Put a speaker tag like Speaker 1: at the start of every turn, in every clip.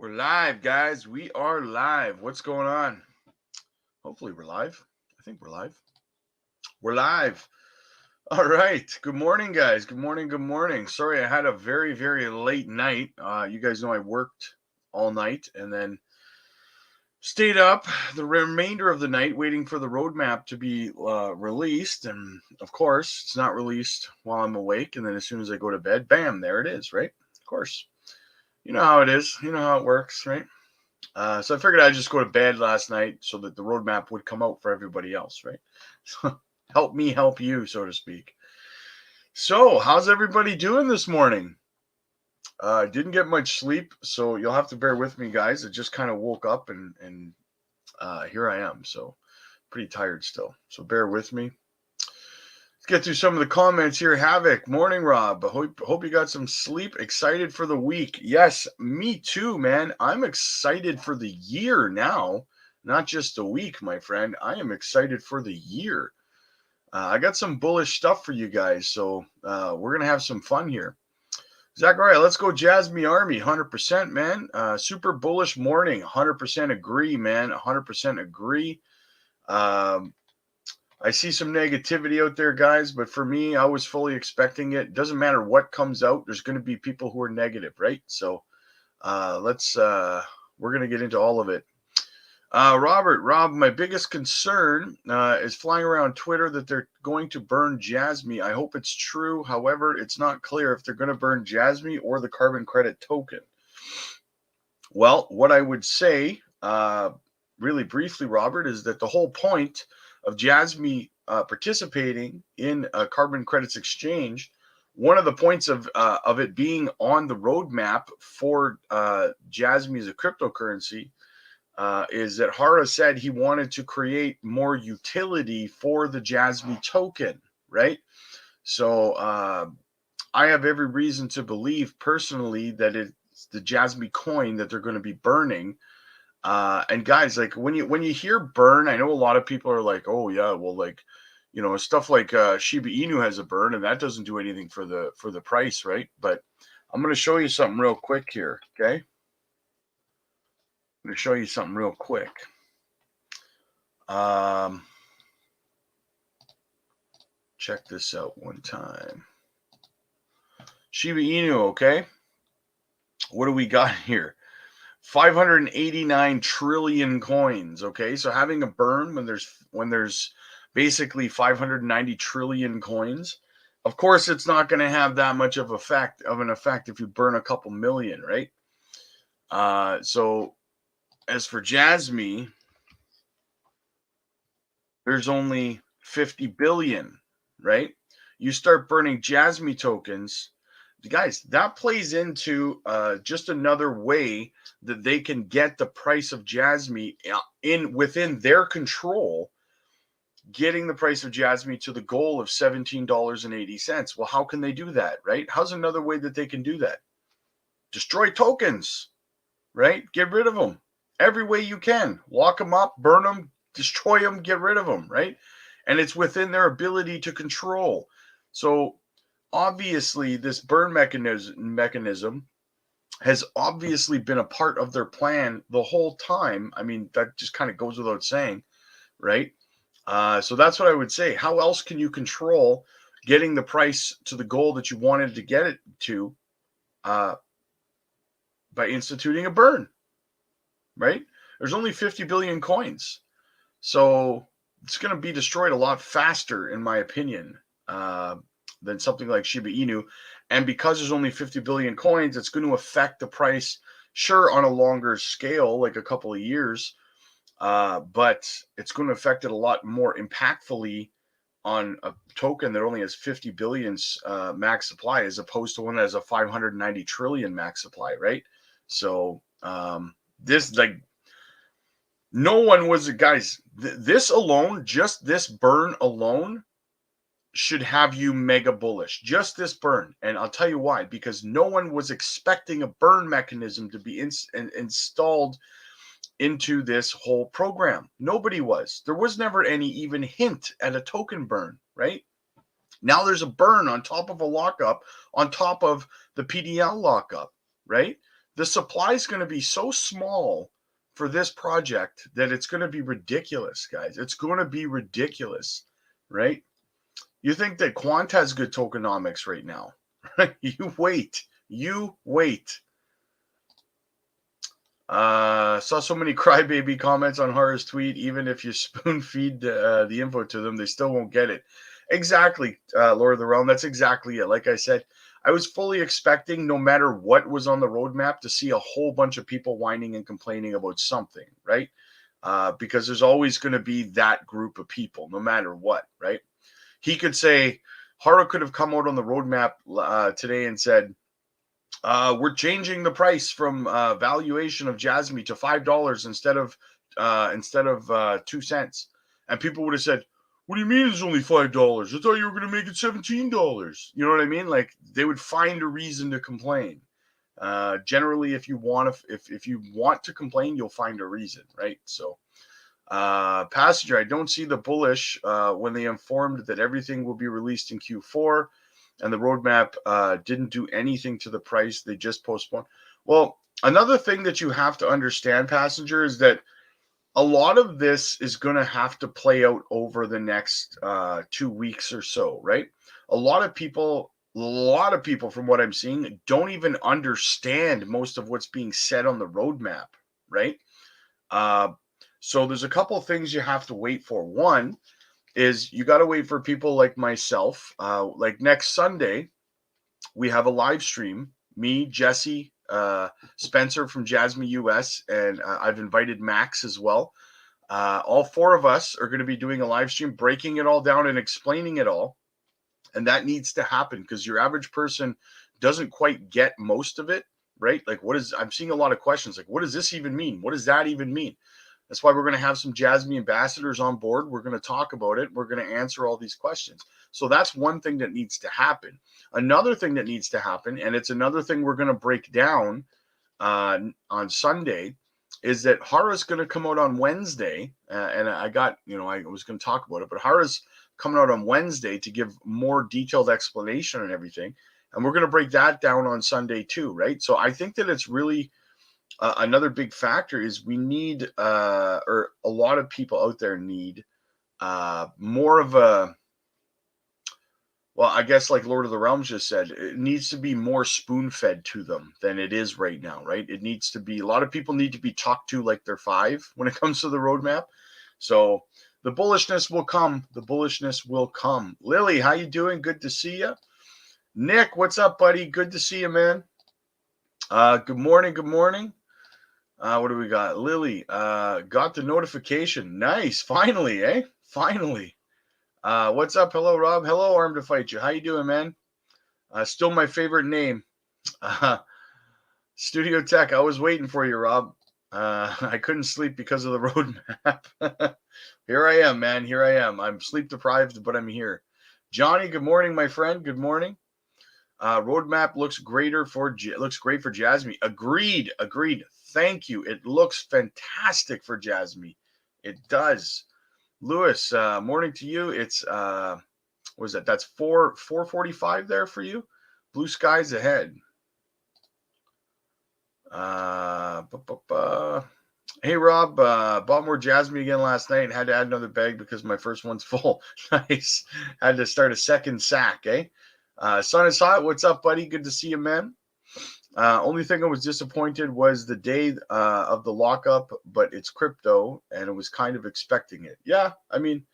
Speaker 1: We're live, guys. We are live. What's going on? Hopefully, we're live. I think we're live. We're live. All right. Good morning, guys. Good morning. Good morning. Sorry, I had a very, very late night. You guys know I worked all night and then stayed up the remainder of the night waiting for the roadmap to be released. And of course, it's not released while I'm awake. And then as soon as I go to bed, bam, there it is, right? Of course. You know how it is. You know how it works, right? So I figured I'd just go to bed last night so that the roadmap would come out for everybody else, right? So help me help you, so to speak. So how's everybody doing this morning? Didn't get much sleep, so you'll have to bear with me, guys. I just kind of woke up and here I am. So pretty tired still. So bear with me. Let's get through some of the comments here. Havoc, morning, Rob. Hope you got some sleep. Excited for the week. Yes, me too, man. I'm excited for the year now, not just a week, my friend. I am excited for the year. I got some bullish stuff for you guys, so we're gonna have some fun here. Zachariah, let's go JASMY Army, 100%, man. Super bullish morning, 100% agree, man. 100% agree. I see some negativity out there, guys, but for me, I was fully expecting it. Doesn't matter what comes out. There's going to be people who are negative, right? So we're going to get into all of it. Rob, my biggest concern is flying around Twitter that they're going to burn JASMY. I hope it's true. However, it's not clear if they're going to burn JASMY or the carbon credit token. Well, what I would say, really briefly, Robert, is that the whole point of JASMY participating in a carbon credits exchange, one of the points of it being on the roadmap for JASMY as a cryptocurrency is that Hara said he wanted to create more utility for the JASMY token, right? So I have every reason to believe personally that it's the JASMY coin that they're going to be burning. And guys, like when you hear burn, I know a lot of people are like, oh yeah, well, like, you know, stuff like Shiba Inu has a burn and that doesn't do anything for the price, right? But I'm going to show you something real quick here, okay? I'm going to show you something real quick. Check this out one time. Shiba Inu, okay? What do we got here? 589 trillion coins, okay? So having a burn when there's basically 590 trillion coins, of course it's not going to have that much of an effect if you burn a couple million, right? So as for JASMY, there's only 50 billion, right? You start burning JASMY tokens, guys, that plays into just another way that they can get the price of JASMY within their control, getting the price of JASMY to the goal of $17.80. Well, how can they do that, right? How's another way that they can do that? Destroy tokens, right? Get rid of them every way you can. Lock them up, burn them, destroy them, get rid of them, right? And it's within their ability to control. So obviously, this burn mechanism has obviously been a part of their plan the whole time. I mean, that just kind of goes without saying, right? So that's what I would say. How else can you control getting the price to the goal that you wanted to get it to by instituting a burn, right? There's only 50 billion coins. So it's going to be destroyed a lot faster, in my opinion, than something like Shiba Inu. And because there's only 50 billion coins, it's going to affect the price, sure, on a longer scale, like a couple of years, but it's going to affect it a lot more impactfully on a token that only has 50 billion max supply as opposed to one that has a 590 trillion max supply, right? So this, like, no one was, guys, this alone, just this burn alone should have you mega bullish. Just this burn. And I'll tell you why. Because no one was expecting a burn mechanism to be installed into this whole program. Nobody was. There was never any even hint at a token burn, right? Now there's a burn on top of a lockup, on top of the PDL lockup, right? the supply is going to be so small for this project that it's going to be ridiculous, guys. It's going to be ridiculous, right? You think that Quant has good tokenomics right now. You wait. You wait. Saw so many crybaby comments on Hara's tweet. Even if you spoon feed the info to them, they still won't get it. Exactly, Lord of the Realm. That's exactly it. Like I said, I was fully expecting, no matter what was on the roadmap, to see a whole bunch of people whining and complaining about something, right? Because there's always going to be that group of people, no matter what, right? He could say, Hara could have come out on the roadmap today and said, we're changing the price from valuation of JASMY to $5 instead of 2 cents, and people would have said, "What do you mean it's only $5? I thought you were going to make it $17." You know what I mean? Like, they would find a reason to complain. Generally, if you want to complain, you'll find a reason, right? So, Passenger, I don't see the bullish when they informed that everything will be released in Q4. And the roadmap didn't do anything to the price. They just postponed. Well, another thing that you have to understand, Passenger, is that a lot of this is going to have to play out over the next 2 weeks or so, right? A lot of people, from what I'm seeing, don't even understand most of what's being said on the roadmap, right? So there's a couple of things you have to wait for. One is you got to wait for people like myself. Like next Sunday, we have a live stream. Me, Jesse, Spencer from JASMY US, and I've invited Max as well. All four of us are going to be doing a live stream, breaking it all down and explaining it all. And that needs to happen because your average person doesn't quite get most of it, right? Like, I'm seeing a lot of questions like, what does this even mean? What does that even mean? That's why we're going to have some JASMY ambassadors on board. We're going to talk about it. We're going to answer all these questions. So that's one thing that needs to happen. Another thing that needs to happen, and it's another thing we're going to break down on Sunday, is that Hara's going to come out on Wednesday. And I was going to talk about it, but Hara's coming out on Wednesday to give more detailed explanation and everything. And we're going to break that down on Sunday too, right? So I think that it's really another big factor is we need, or a lot of people out there need more of a, well, I guess like Lord of the Realms just said, it needs to be more spoon-fed to them than it is right now, right? It needs to be, a lot of people need to be talked to like they're 5 when it comes to the roadmap. So the bullishness will come. The bullishness will come. Lily, how you doing? Good to see you. Nick, what's up, buddy? Good to see you, man. Good morning. Good morning. What do we got? Lily, got the notification. Nice. Finally, eh? Finally. What's up? Hello, Rob. Hello, Armed to Fight You. How you doing, man? Still my favorite name. Studio Tech. I was waiting for you, Rob. I couldn't sleep because of the roadmap. Here I am, man. Here I am. I'm sleep deprived, but I'm here. Johnny, good morning, my friend. Good morning. Roadmap looks great for JASMY. Agreed. Thank you. It looks fantastic for JASMY. It does. Lewis, morning to you. It's what is that? That's 4:45 there for you. Blue skies ahead. Hey Rob, bought more JASMY again last night and had to add another bag because my first one's full. Nice. Had to start a second sack, eh? Sun is hot. What's up, buddy? Good to see you, man. Only thing I was disappointed was the day of the lockup, but it's crypto, and I was kind of expecting it. Yeah, I mean,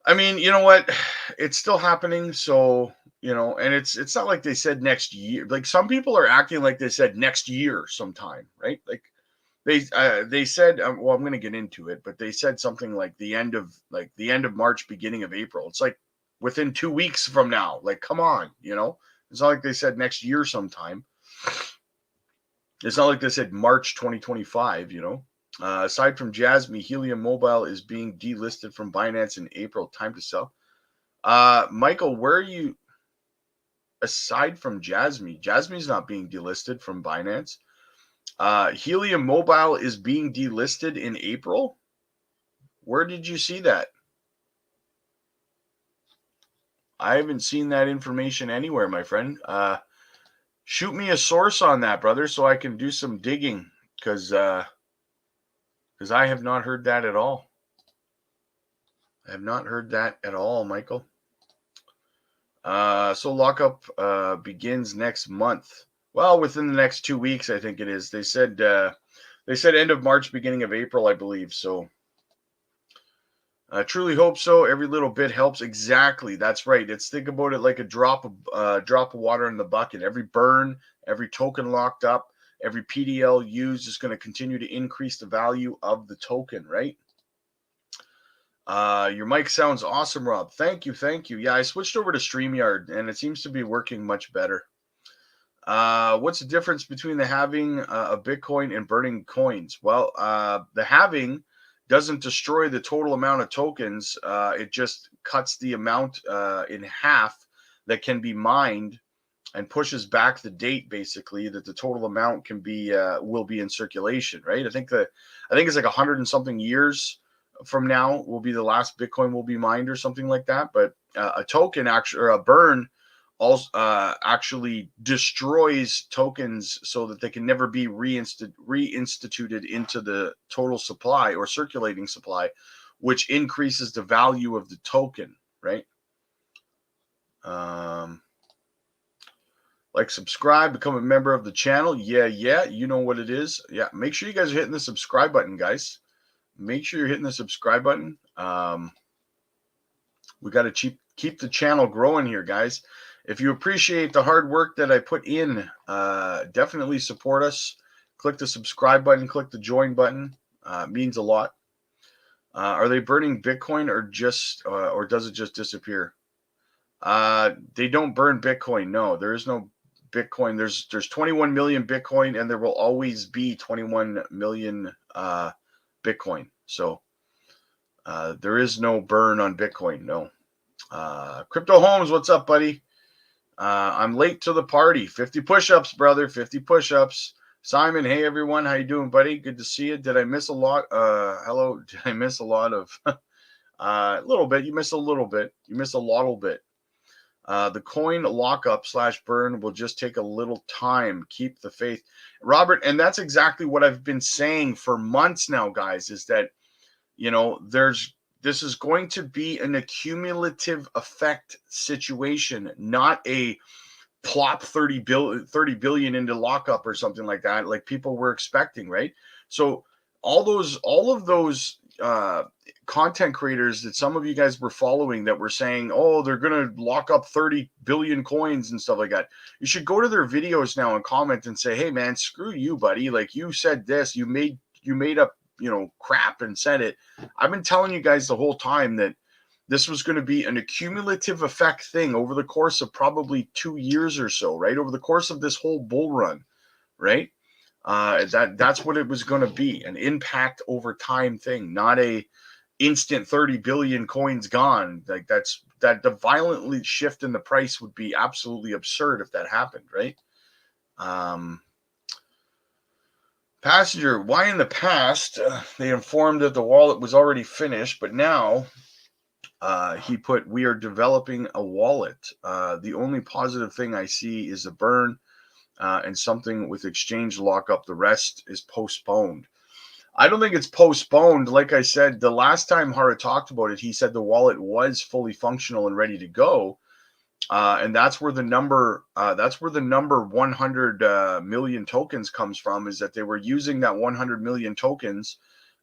Speaker 1: you know what? It's still happening, so and it's not like they said next year. Like some people are acting like they said next year sometime, right? Like they said, well, I'm going to get into it, but they said something like the end of March, beginning of April. It's like within 2 weeks from now. Like, come on, It's not like they said next year sometime. It's not like they said March 2025, Aside from JASMY, Helium Mobile is being delisted from Binance in April. Time to sell. Michael, where are you? Aside from JASMY, JASMY's not being delisted from Binance. Helium Mobile is being delisted in April. Where did you see that? I haven't seen that information anywhere, my friend. Shoot me a source on that, brother, so I can do some digging, because I have not heard that at all. I have not heard that at all, Michael. So lockup begins next month. Well, within the next 2 weeks, I think it is. They said end of March, beginning of April, I believe. So I truly hope so. Every little bit helps. Exactly. That's right. Think about it like a drop of water in the bucket. Every burn, every token locked up, every PDL used is going to continue to increase the value of the token, right? Your mic sounds awesome, Rob. Thank you. Yeah, I switched over to StreamYard, and it seems to be working much better. What's the difference between the halving of Bitcoin and burning coins? Well, the halving doesn't destroy the total amount of tokens. It just cuts the amount in half that can be mined, and pushes back the date, basically, that the total amount can be will be in circulation, right? I think it's like 100 and something years from now will be the last Bitcoin will be mined or something like that. But a token actually, or a burn, also actually destroys tokens so that they can never be reinstituted into the total supply or circulating supply, which increases the value of the token, right? Like, subscribe, become a member of the channel. Yeah, you know what it is. Yeah, make sure you guys are hitting the subscribe button, guys. Make sure you're hitting the subscribe button. We got to keep the channel growing here, guys. If you appreciate the hard work that I put in, definitely support us. Click the subscribe button, click the join button. It means a lot. Are they burning Bitcoin, or does it just disappear? They don't burn Bitcoin. No, there is no Bitcoin. There's 21 million Bitcoin, and there will always be 21 million Bitcoin. So there is no burn on Bitcoin. No. Crypto Holmes, what's up, buddy? I'm late to the party. 50 push-ups, brother. 50 push-ups. Simon, hey everyone, how you doing, buddy? Good to see you. Did I miss a lot? Hello. Did I miss a lot of? A little bit. You missed a little bit. You missed a lot bit. The coin lockup / burn will just take a little time. Keep the faith, Robert. And that's exactly what I've been saying for months now, guys, is that, this is going to be an accumulative effect situation, not a plop 30 billion into lockup or something like that, like people were expecting, right? So all of those content creators that some of you guys were following that were saying, oh, they're going to lock up 30 billion coins and stuff like that, you should go to their videos now and comment and say, hey man, screw you, buddy. Like, you said this, you made up, crap and said it. I've been telling you guys the whole time that this was going to be an accumulative effect thing over the course of probably 2 years or so, right? Over the course of this whole bull run, right? That's what it was going to be, an impact over time thing, not a instant 30 billion coins gone. Like, the violently shift in the price would be absolutely absurd if that happened, right? Passenger, why in the past they informed that the wallet was already finished, but now he put, we are developing a wallet. The only positive thing I see is a burn and something with exchange lockup. The rest is postponed. I don't think it's postponed. Like I said, the last time Hara talked about it, he said the wallet was fully functional and ready to go. And that's where the number 100 million tokens comes from, is that they were using that 100 million tokens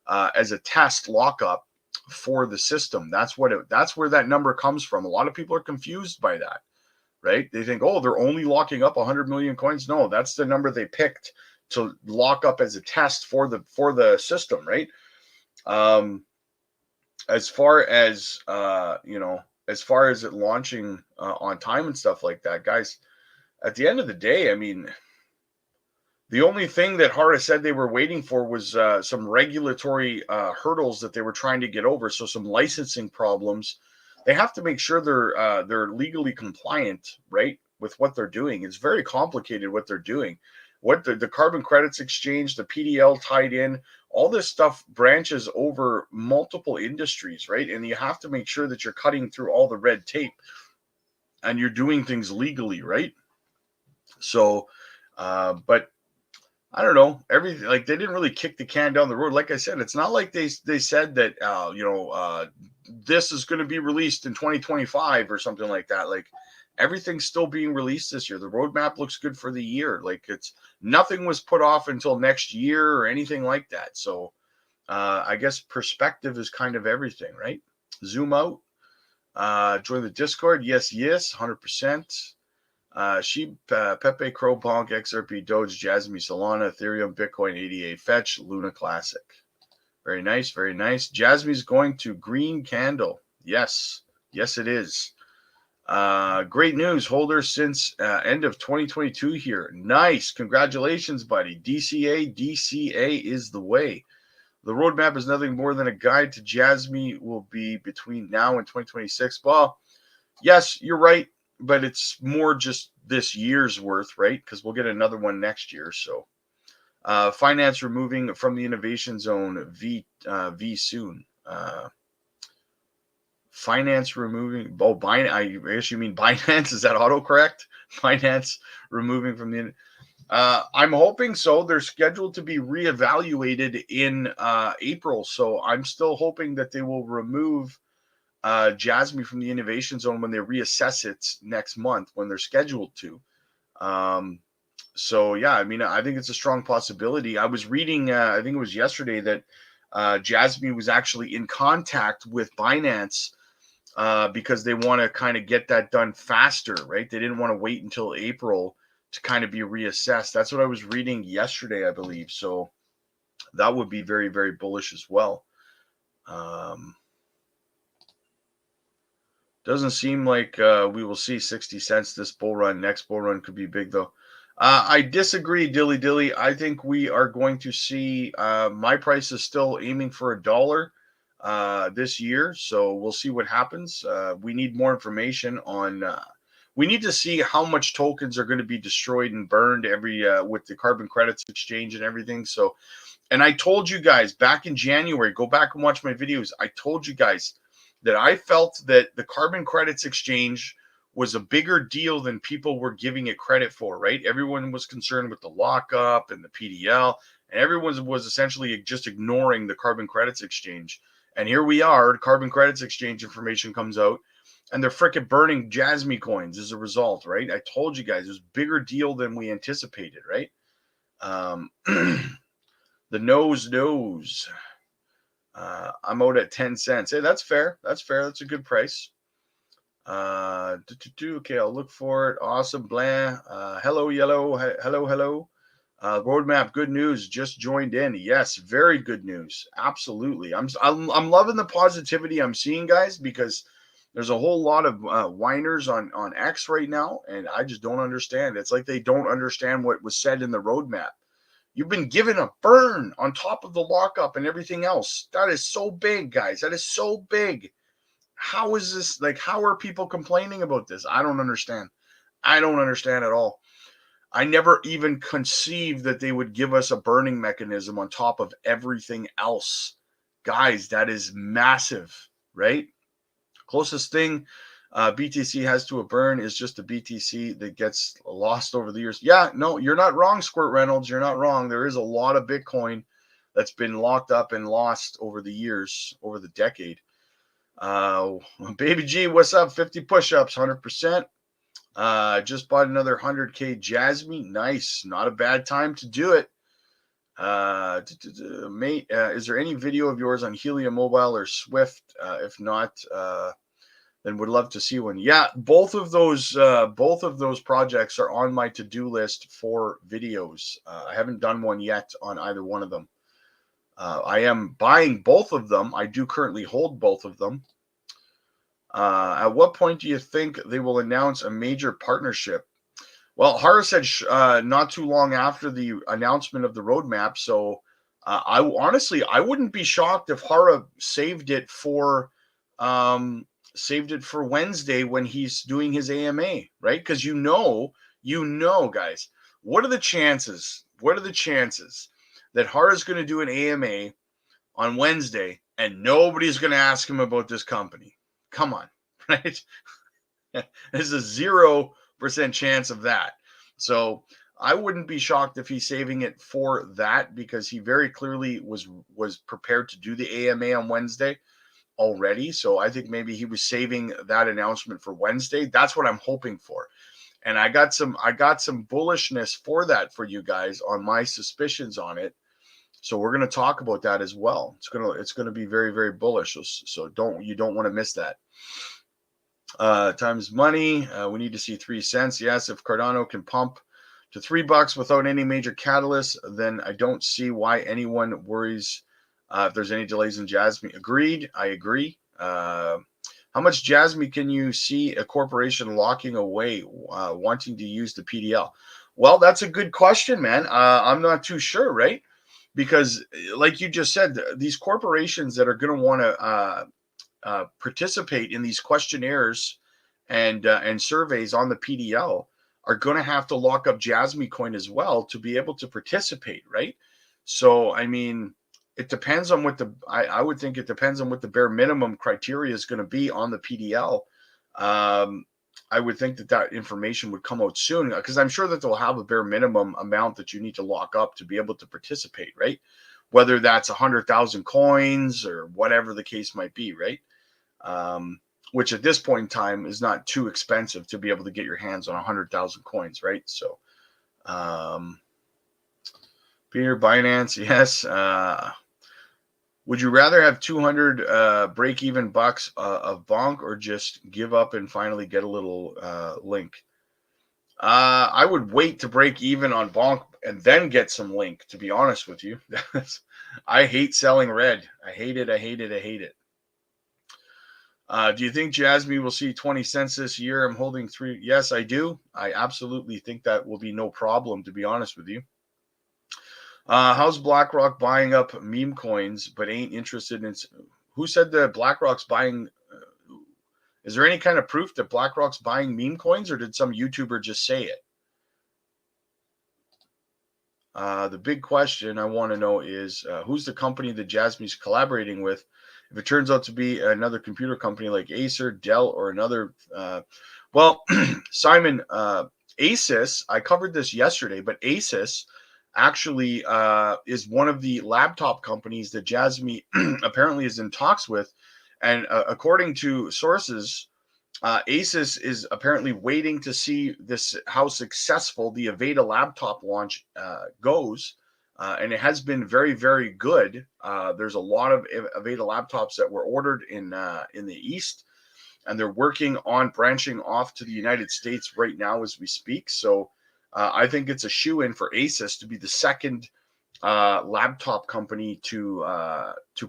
Speaker 1: as a test lockup for the system. That's where that number comes from. A lot of people are confused by that, right? They think, oh, they're only locking up 100 million coins. No, that's the number they picked to lock up as a test for the system, right? As far as it launching on time and stuff like that, guys, at the end of the day, I mean, the only thing that Hara said they were waiting for was some regulatory hurdles that they were trying to get over. So some licensing problems. They have to make sure they're legally compliant, right, with what they're doing. It's very complicated what they're doing. What the carbon credits exchange, the PDL tied in, all this stuff branches over multiple industries, right? And you have to make sure that you're cutting through all the red tape and you're doing things legally, right? So, but I don't know. Everything, like, they didn't really kick the can down the road. Like I said, it's not like they said that this is going to be released in 2025 or something like that. Like, everything's still being released this year. The roadmap looks good for the year. Like, it's nothing was put off until next year or anything like that. So I guess perspective is kind of everything, right? Zoom out. Join the Discord. Yes, 100%. Sheep, Pepe, Crow, Bonk, XRP, Doge, Jasmy, Solana, Ethereum, Bitcoin, 88, Fetch, Luna Classic. Very nice, very nice. Jasmy's going to green candle. Yes, it is. Great news, holders since end of 2022 here. Nice, congratulations, buddy. DCA is the way. The roadmap is nothing more than a guide to Jasmy will be between now and 2026. Well, yes, you're right, but it's more just this year's worth, right? Because we'll get another one next year. So, finance removing from the innovation zone V soon. Finance removing. Oh, I guess you mean Binance. Is that autocorrect? Finance removing from the. I'm hoping so. They're scheduled to be reevaluated in April, so I'm still hoping that they will remove Jasmy from the innovation zone when they reassess it next month when they're scheduled to. So yeah, I mean, I think it's a strong possibility. I was reading, I think it was yesterday, that Jasmy was actually in contact with Binance because they want to kind of get that done faster, right? They didn't want to wait until April to kind of be reassessed. That's what I was reading yesterday, I believe. So that would be very, very bullish as well. Doesn't seem like we will see 60 cents this bull run. Next bull run could be big, though. I disagree, Dilly Dilly. I think we are going to see my price is still aiming for $1 this year. So we'll see what happens. We need more information on. We need to see how much tokens are going to be destroyed and burned every with the carbon credits exchange and everything. So, and I told you guys back in January, go back and watch my videos. I told you guys that I felt that the carbon credits exchange was a bigger deal than people were giving it credit for, right? Everyone was concerned with the lockup and the PDL, and everyone was essentially just ignoring the carbon credits exchange. And here we are, carbon credits exchange information comes out, and they're freaking burning Jasmy coins as a result, right? I told you guys it was a bigger deal than we anticipated, right? The nose knows. I'm out at 10 cents. Hey, that's fair. That's a good price. Okay, I'll look for it. Awesome, blah. Hello, yellow. Hello. Roadmap, good news. Just joined in. Yes, very good news. Absolutely. I'm loving the positivity I'm seeing, guys, because there's a whole lot of whiners on X right now, and I just don't understand. It's like they don't understand what was said in the roadmap. You've been given a burn on top of the lockup and everything else. That is so big, guys. That is so big. How is this? Like, how are people complaining about this? I don't understand. I don't understand at all. I never even conceived that they would give us a burning mechanism on top of everything else. Guys, that is massive, right? Closest thing BTC has to a burn is just a BTC that gets lost over the years. Yeah, no, you're not wrong, Squirt Reynolds. You're not wrong. There is a lot of Bitcoin that's been locked up and lost over the years, over the decade. Baby G, what's up? 50 push-ups, 100%. Just bought another 100K Jasmy. Nice. Not a bad time to do it. Mate, is there any video of yours on Helium Mobile or Swift? If not, then would love to see one. Yeah, both of those projects are on my to-do list for videos. I haven't done one yet on either one of them. I am buying both of them. I do currently hold both of them. At what point do you think they will announce a major partnership? Well, Hara said not too long after the announcement of the roadmap. So I wouldn't be shocked if Hara saved it for Wednesday when he's doing his AMA, right? Because you know, guys, what are the chances? What are the chances that Hara's going to do an AMA on Wednesday and nobody's going to ask him about this company? Come on, right? There's a 0% chance of that. So I wouldn't be shocked if he's saving it for that, because he very clearly was prepared to do the AMA on Wednesday already. So I think maybe he was saving that announcement for Wednesday. That's what I'm hoping for. And I got some bullishness for that for you guys on my suspicions on it. So we're going to talk about that as well. It's going to be very, very bullish. So you don't want to miss that. Times money. We need to see 3 cents. Yes, if Cardano can pump to $3 without any major catalyst, then I don't see why anyone worries if there's any delays in JASMY. Agreed. I agree. How much JASMY can you see a corporation locking away, wanting to use the PDL? Well, that's a good question, man. I'm not too sure, right? Because, like you just said, these corporations that are going to want to participate in these questionnaires and surveys on the PDL are going to have to lock up JASMY coin as well to be able to participate, right? So, I mean, it depends on what I would think it depends on what the bare minimum criteria is going to be on the PDL. I would think that information would come out soon, because I'm sure that they'll have a bare minimum amount that you need to lock up to be able to participate, right? Whether that's 100,000 coins or whatever the case might be, right? Which at this point in time is not too expensive to be able to get your hands on 100,000 coins, right? So, Peter, Binance, yes. Would you rather have 200 break-even bucks of bonk, or just give up and finally get a little link? I would wait to break even on bonk and then get some link, to be honest with you. I hate selling red. I hate it. I hate it. I hate it. Do you think JASMY will see 20 cents this year? I'm holding 3. Yes, I do. I absolutely think that will be no problem, to be honest with you. How's BlackRock buying up meme coins but ain't interested in? Who said that BlackRock's buying? Is there any kind of proof that BlackRock's buying meme coins, or did some YouTuber just say it? The big question I want to know is who's the company that JASMY's collaborating with? If it turns out to be another computer company like Acer, Dell, or another, well, Simon, Asus, I covered this yesterday, but Asus actually is one of the laptop companies that JASMY apparently is in talks with. And according to sources, Asus is apparently waiting to see how successful the Aveda laptop launch goes. And it has been very, very good. There's a lot of Aveda laptops that were ordered in the East, and they're working on branching off to the United States right now as we speak. So I think it's a shoe-in for Asus to be the second laptop company to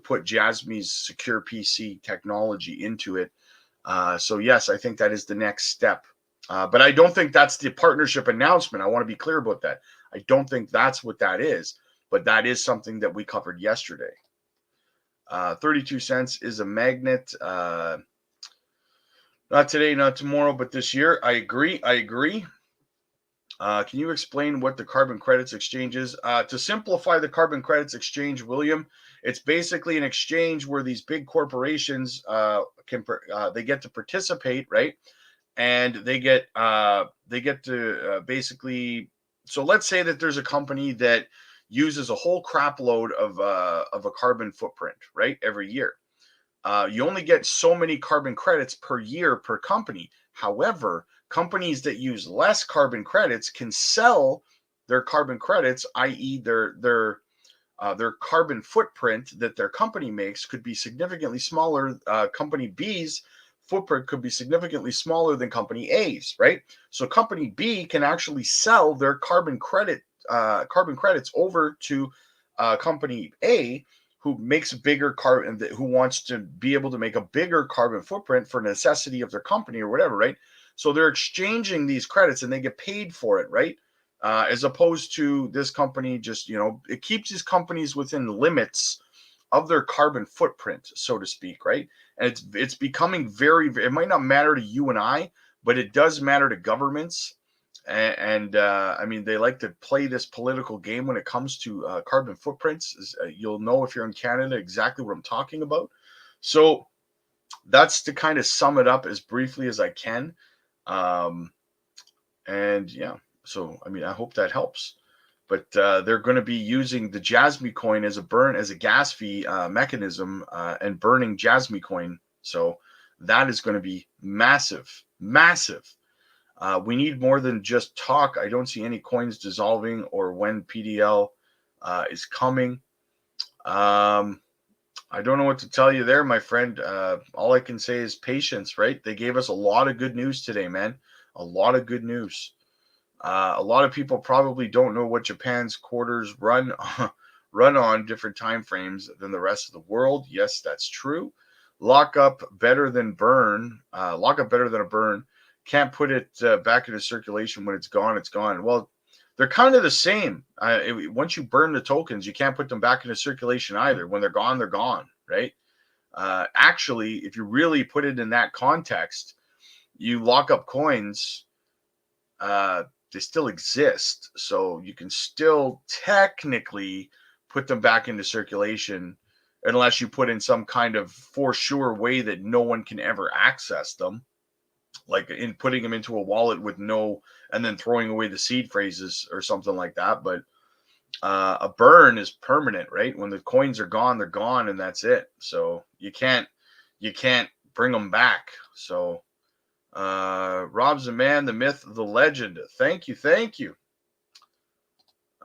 Speaker 1: put JASMY's secure PC technology into it. So yes, I think that is the next step. But I don't think that's the partnership announcement. I want to be clear about that. I don't think that's what that is, but that is something that we covered yesterday. 32 cents is a magnet. Not today, not tomorrow, but this year. I agree. Can you explain what the carbon credits exchange is? To simplify the carbon credits exchange, William, it's basically an exchange where these big corporations they get to participate, right? And they get to basically. So let's say that there's a company that uses a whole crap load of a carbon footprint, right, every year. You only get so many carbon credits per year per company. However, companies that use less carbon credits can sell their carbon credits, i.e., their carbon footprint that their company makes could be significantly smaller. Company B's footprint could be significantly smaller than Company A's, right? So Company B can actually sell their carbon credits over to Company A, who makes bigger carbon, who wants to be able to make a bigger carbon footprint for necessity of their company or whatever, right? So they're exchanging these credits and they get paid for it, right? As opposed to this company just, it keeps these companies within limits of their carbon footprint, so to speak, right? And it's becoming it might not matter to you and I, but it does matter to governments. And I mean, they like to play this political game when it comes to carbon footprints. You'll know if you're in Canada exactly what I'm talking about. So that's to kind of sum it up as briefly as I can. And yeah, So, I mean, I hope that helps. But they're going to be using the JASMY coin as a gas fee mechanism and burning JASMY coin. So that is going to be massive, massive. We need more than just talk. I don't see any coins dissolving or when PDL is coming. I don't know what to tell you there, my friend. All I can say is patience, right? They gave us a lot of good news today, man. A lot of good news. A lot of people probably don't know what Japan's quarters run on different time frames than the rest of the world. Yes, that's true. Lockup better than burn. Lockup better than a burn. Can't put it back into circulation when it's gone. It's gone. Well, they're kind of the same. Once you burn the tokens, you can't put them back into circulation either. When they're gone, right? Actually, if you really put it in that context, you lock up coins. They still exist, so you can still technically put them back into circulation unless you put in some kind of for sure way that no one can ever access them, like in putting them into a wallet with no, and then throwing away the seed phrases or something like that. But a burn is permanent, right? When the coins are gone, they're gone, and that's it. So you can't bring them back. So Rob's the man, the myth, the legend. Thank you.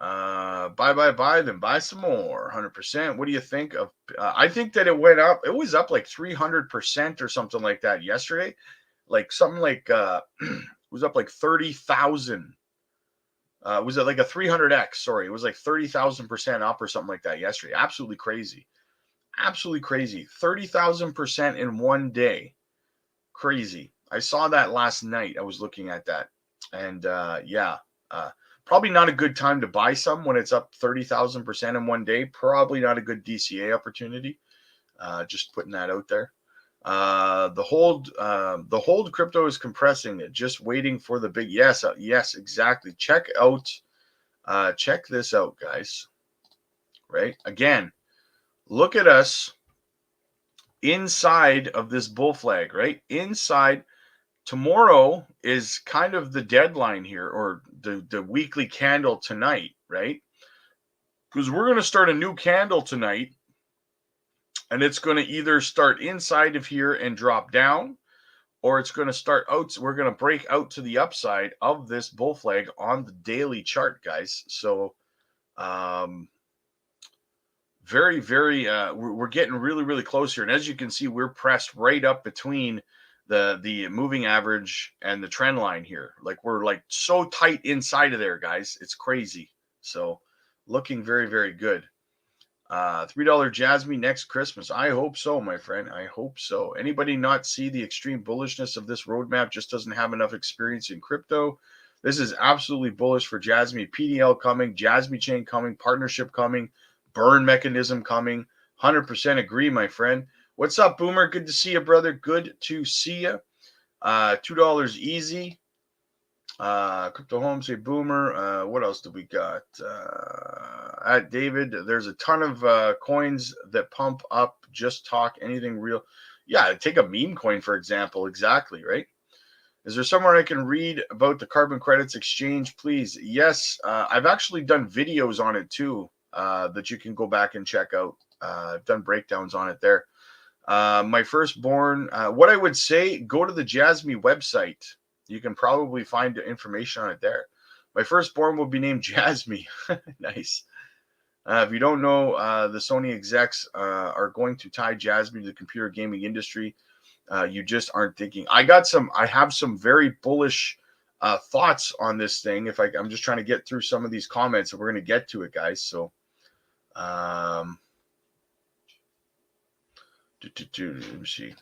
Speaker 1: Buy, then buy some more. 100%. What do you think of? I think that it went up. It was up like 300% or something like that yesterday. Like something like it was up like 30,000. Was it like a 300x? Sorry, it was like 30,000% up or something like that yesterday. Absolutely crazy. 30,000% in one day. Crazy. I saw that last night. I was looking at that, and probably not a good time to buy some when it's up 30,000% in one day. Probably not a good DCA opportunity. Just putting that out there. The hold crypto is compressing it, just waiting for the big yes, exactly. Check this out, guys. Right? Again, look at us inside of this bull flag, right? Inside. Tomorrow is kind of the deadline here, or the weekly candle tonight, right? Because we're going to start a new candle tonight, and it's going to either start inside of here and drop down, or it's going to start out. We're going to break out to the upside of this bull flag on the daily chart, guys. So, very, very, we're getting really, really close here. And as you can see, we're pressed right up between the moving average and the trend line here. Like we're like so tight inside of there, guys. It's crazy. So looking very, very good. $3 JASMY next Christmas. I hope so, my friend. I hope so. Anybody not see the extreme bullishness of this roadmap just doesn't have enough experience in crypto. This is absolutely bullish for JASMY. PDL coming, JASMY chain coming, partnership coming, burn mechanism coming. 100% agree, my friend. What's up, Boomer? Good to see you, brother. Good to see you. $2 easy. Crypto Home, say Boomer. What else do we got? At David, there's a ton of coins that pump up. Just talk anything real. Yeah, take a meme coin, for example. Exactly, right? Is there somewhere I can read about the carbon credits exchange, please? Yes, I've actually done videos on it too that you can go back and check out. I've done breakdowns on it there. My firstborn, what I would say, go to the JASMY website. You can probably find the information on it there. My firstborn will be named JASMY. Nice. If you don't know, the Sony execs are going to tie JASMY to the computer gaming industry. You just aren't thinking. I have some very bullish thoughts on this thing. I'm just trying to get through some of these comments, and we're going to get to it, guys. So, let me see.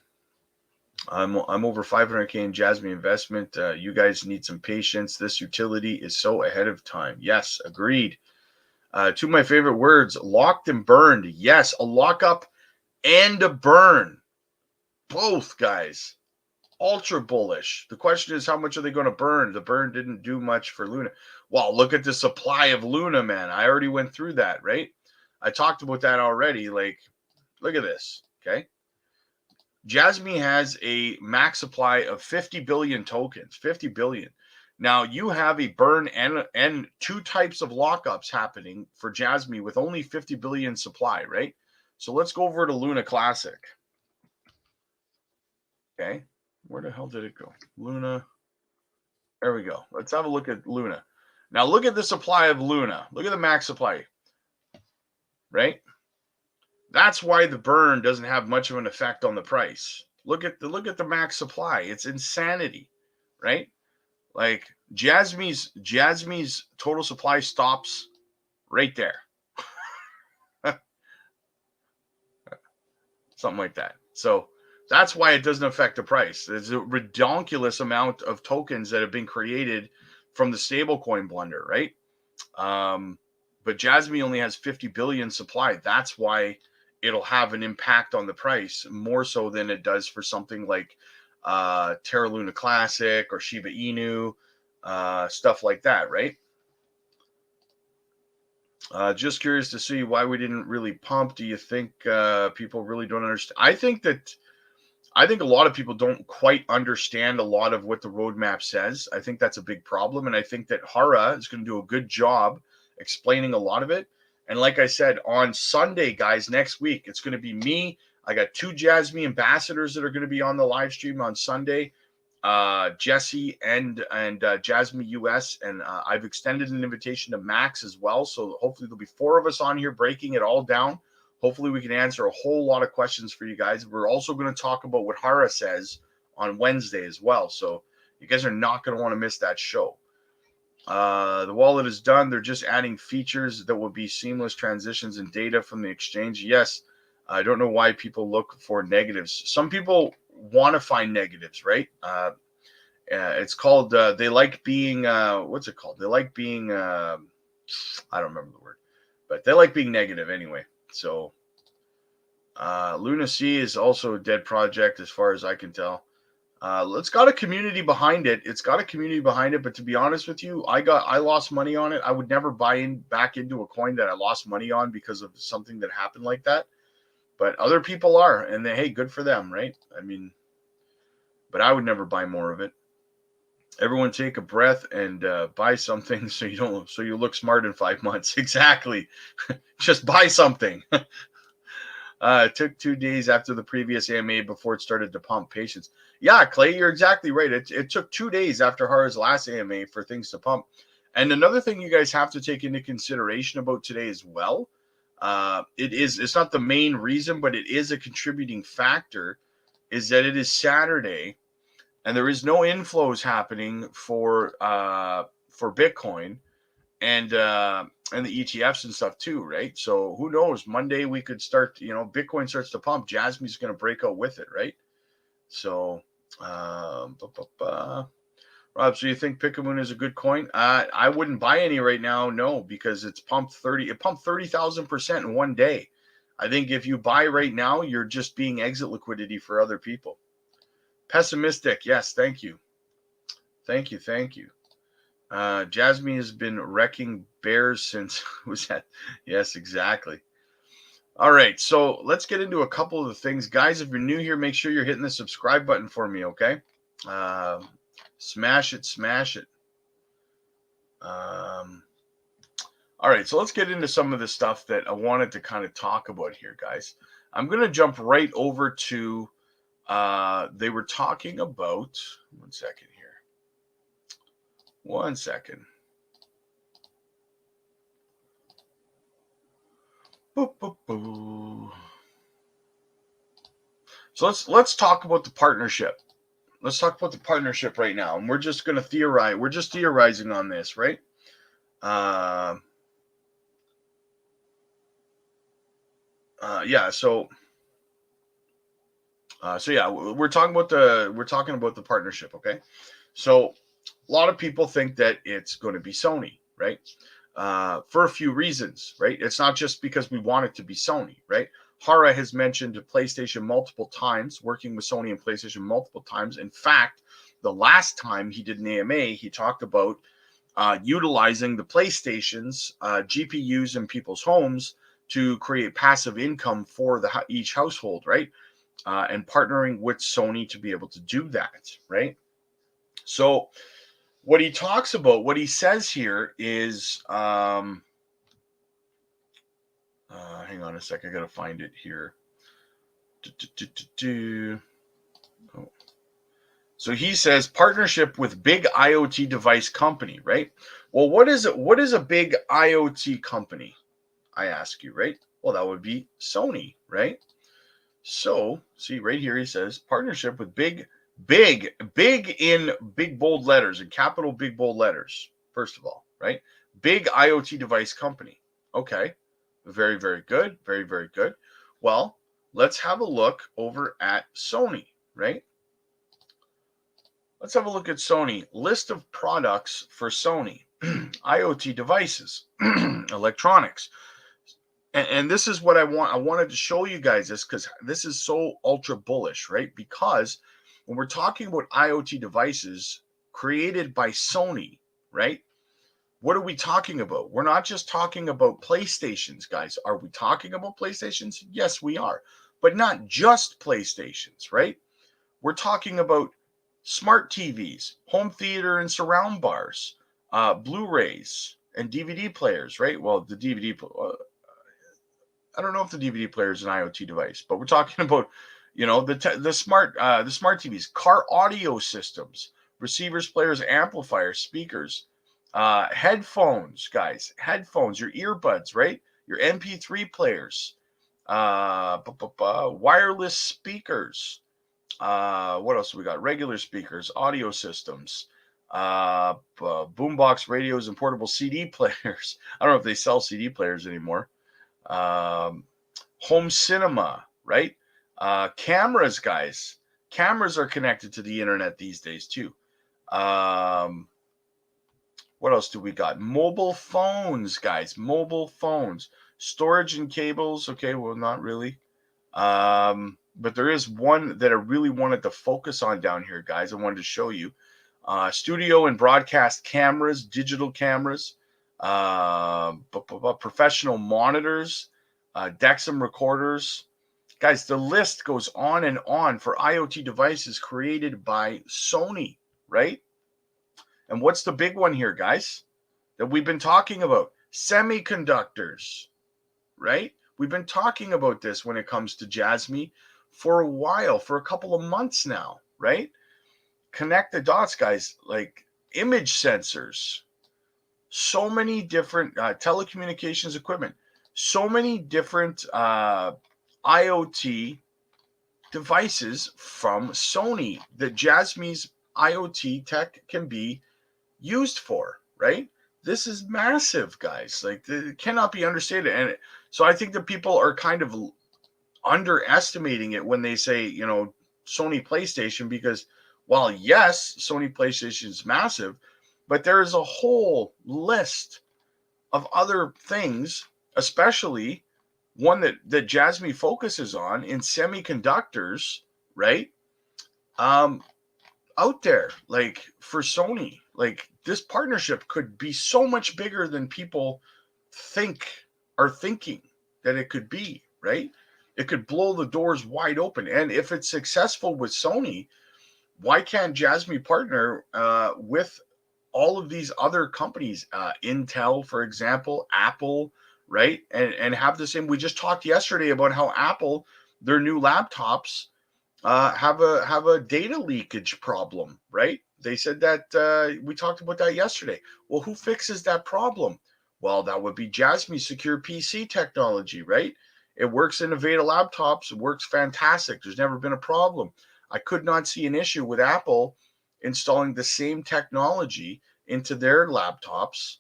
Speaker 1: I'm over 500K in JASMY investment. You guys need some patience. This utility is so ahead of time. Yes, agreed. Two of my favorite words: locked and burned. Yes, a lockup and a burn. Both, guys. Ultra bullish. The question is, how much are they going to burn? The burn didn't do much for Luna. Well, look at the supply of Luna, man. I already went through that, right? I talked about that already. Like, look at this, okay? JASMY has a max supply of 50 billion tokens. 50 billion. Now you have a burn and two types of lockups happening for JASMY with only 50 billion supply, right? So let's go over to Luna Classic. Okay, where the hell did it go? Luna. There we go. Let's have a look at Luna. Now look at the supply of Luna. Look at the max supply, right? That's why the burn doesn't have much of an effect on the price. Look at the max supply. It's insanity, right? Like JASMY's total supply stops right there. Something like that. So that's why it doesn't affect the price. There's a ridiculous amount of tokens that have been created from the stablecoin blunder, right? But JASMY only has 50 billion supply. That's why it'll have an impact on the price more so than it does for something like Terra Luna Classic or Shiba Inu, stuff like that, right? Just curious to see why we didn't really pump. Do you think people really don't understand? I think a lot of people don't quite understand a lot of what the roadmap says. I think that's a big problem, and I think that Hara is going to do a good job explaining a lot of it. And like I said, on Sunday, guys, next week, it's going to be me. I got two JASMY ambassadors that are going to be on the live stream on Sunday. Jesse and JASMY US, and I've extended an invitation to Max as well. So hopefully there'll be four of us on here breaking it all down. Hopefully we can answer a whole lot of questions for you guys. We're also going to talk about what Hara says on Wednesday as well. So you guys are not going to want to miss that show. The wallet is done. They're just adding features that will be seamless transitions and data from the exchange. Yes, I don't know why people look for negatives. Some people want to find negatives, right? It's called they like being what's it called? They like being I don't remember the word, but they like being negative anyway. So Luna C is also a dead project as far as I can tell. It's got a community behind it. But to be honest with you, I lost money on it. I would never buy back into a coin that I lost money on because of something that happened like that. But other people are, and hey, good for them, right? I mean, but I would never buy more of it. Everyone take a breath and buy something so you look smart in 5 months. Exactly. Just buy something. It took 2 days after the previous AMA before it started to pump. Patience. Yeah, Clay, you're exactly right. It took 2 days after Hara's last AMA for things to pump. And another thing you guys have to take into consideration about today as well, it's not the main reason, but it is a contributing factor, is that it is Saturday and there is no inflows happening for Bitcoin and the ETFs and stuff too, right? So who knows? Monday we could start, Bitcoin starts to pump. JASMY's going to break out with it, right? So, Rob, so you think Pikamoon is a good coin? I wouldn't buy any right now, no, because it pumped 30,000% in 1 day. I think if you buy right now, you're just being exit liquidity for other people. Pessimistic, yes, thank you. Thank you. JASMY has been wrecking bears since was that? Yes, exactly. All right, so let's get into a couple of the things. Guys, if you're new here, make sure you're hitting the subscribe button for me, okay? Smash it. All right, so let's get into some of the stuff that I wanted to kind of talk about here, guys. I'm going to jump right over to, they were talking about, 1 second here. 1 second. Boop, boop, boop. So let's talk about the partnership. Let's talk about the partnership right now, and we're just going to theorize. We're just theorizing on this, right? Yeah. So yeah, we're talking about the partnership. Okay. So a lot of people think that it's going to be Sony, right? For a few reasons, right? It's not just because we want it to be Sony, right? Hara has mentioned PlayStation multiple times, working with Sony and PlayStation multiple times. In fact, the last time he did an AMA, he talked about utilizing the PlayStation's GPUs in people's homes to create passive income for each household, right? And partnering with Sony to be able to do that, right? So what he talks about, what he says here is, hang on a sec, I gotta find it here. Oh. So he says partnership with big IoT device company, right? Well, what is it? What is a big IoT company? I ask you, right? Well, that would be Sony, right? So, see right here, he says partnership with big in big bold letters, in capital big bold letters. First of all, right? Big IoT device company. Okay. Very, very good. Very, very good. Well, let's have a look over at Sony, right? Let's have a look at Sony. List of products for Sony. IoT devices, electronics. And this is what I want. I wanted to show you guys this because this is so ultra bullish, right? Because when we're talking about IoT devices created by Sony, right? What are we talking about? We're not just talking about PlayStations, guys. Are we talking about PlayStations? Yes, we are. But not just PlayStations, right? We're talking about smart TVs, home theater and surround bars, Blu-rays and DVD players, right? Well, the DVD, I don't know if the DVD player is an IoT device, but we're talking about, the smart TVs, car audio systems, receivers, players, amplifiers, speakers, headphones, guys, headphones, your earbuds, right? Your MP3 players, wireless speakers. What else we got? Regular speakers, audio systems, boombox radios, and portable CD players. I don't know if they sell CD players anymore. Home cinema, right? Cameras, guys. Cameras are connected to the internet these days too. What else do we got? Mobile phones, guys. Mobile phones. Storage and cables. Okay, well, not really. But there is one that I really wanted to focus on down here, guys. I wanted to show you. Studio and broadcast cameras, digital cameras, professional monitors, Dexum recorders. Guys, the list goes on and on for IoT devices created by Sony, right? And what's the big one here, guys, that we've been talking about? Semiconductors, right? We've been talking about this when it comes to JASMY for a while, for a couple of months now, right? Connect the dots, guys, like image sensors, so many different telecommunications equipment, so many different IoT devices from Sony that JASMY's IoT tech can be used for, right? This is massive, guys. Like, it cannot be understated. And so I think that people are kind of underestimating it when they say, Sony PlayStation, because while yes, Sony PlayStation is massive, but there is a whole list of other things, especially one that JASMY focuses on in semiconductors, right? Out there, like for Sony, like this partnership could be so much bigger than people are thinking that it could be, right? It could blow the doors wide open. And if it's successful with Sony, why can't JASMY partner with all of these other companies, Intel, for example, Apple, right? And have the same. We just talked yesterday about how Apple, their new laptops, have a data leakage problem, right? They said that we talked about that yesterday. Well, who fixes that problem? Well, that would be JASMY Secure PC technology, right? It works in Aveda laptops. It works fantastic. There's never been a problem. I could not see an issue with Apple installing the same technology into their laptops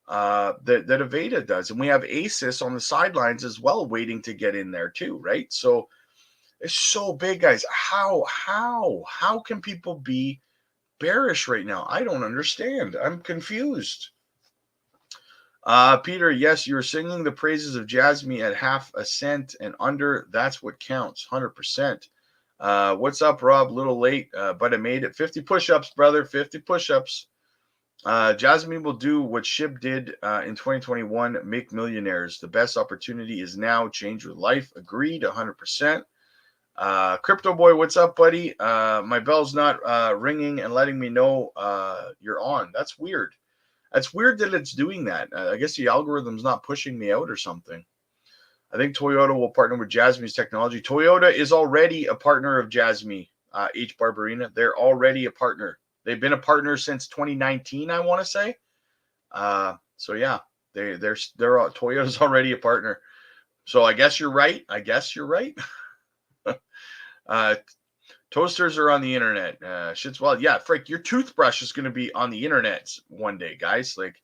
Speaker 1: that Aveda does. And we have Asus on the sidelines as well, waiting to get in there too, right? So it's so big, guys. How can people be bearish right now? I don't understand. I'm confused. Peter, yes, you're singing the praises of JASMY at half a cent and under. That's what counts, 100%. What's up, Rob? Little late, but I made it. 50 push-ups, brother. 50 push-ups. JASMY will do what SHIB did in 2021, make millionaires. The best opportunity is now. Change your life. Agreed, 100%. Crypto Boy, what's up, buddy? My bell's not ringing and letting me know you're on. That's weird. That's weird that it's doing that. I guess the algorithm's not pushing me out or something. I think Toyota will partner with JASMY's technology. Toyota is already a partner of JASMY, H. Barbarina. They're already a partner. They've been a partner since 2019, I want to say. So yeah, Toyota's already a partner. So I guess you're right. Toasters are on the internet. Shit's wild. Yeah, Frick, your toothbrush is going to be on the internet one day, guys. Like,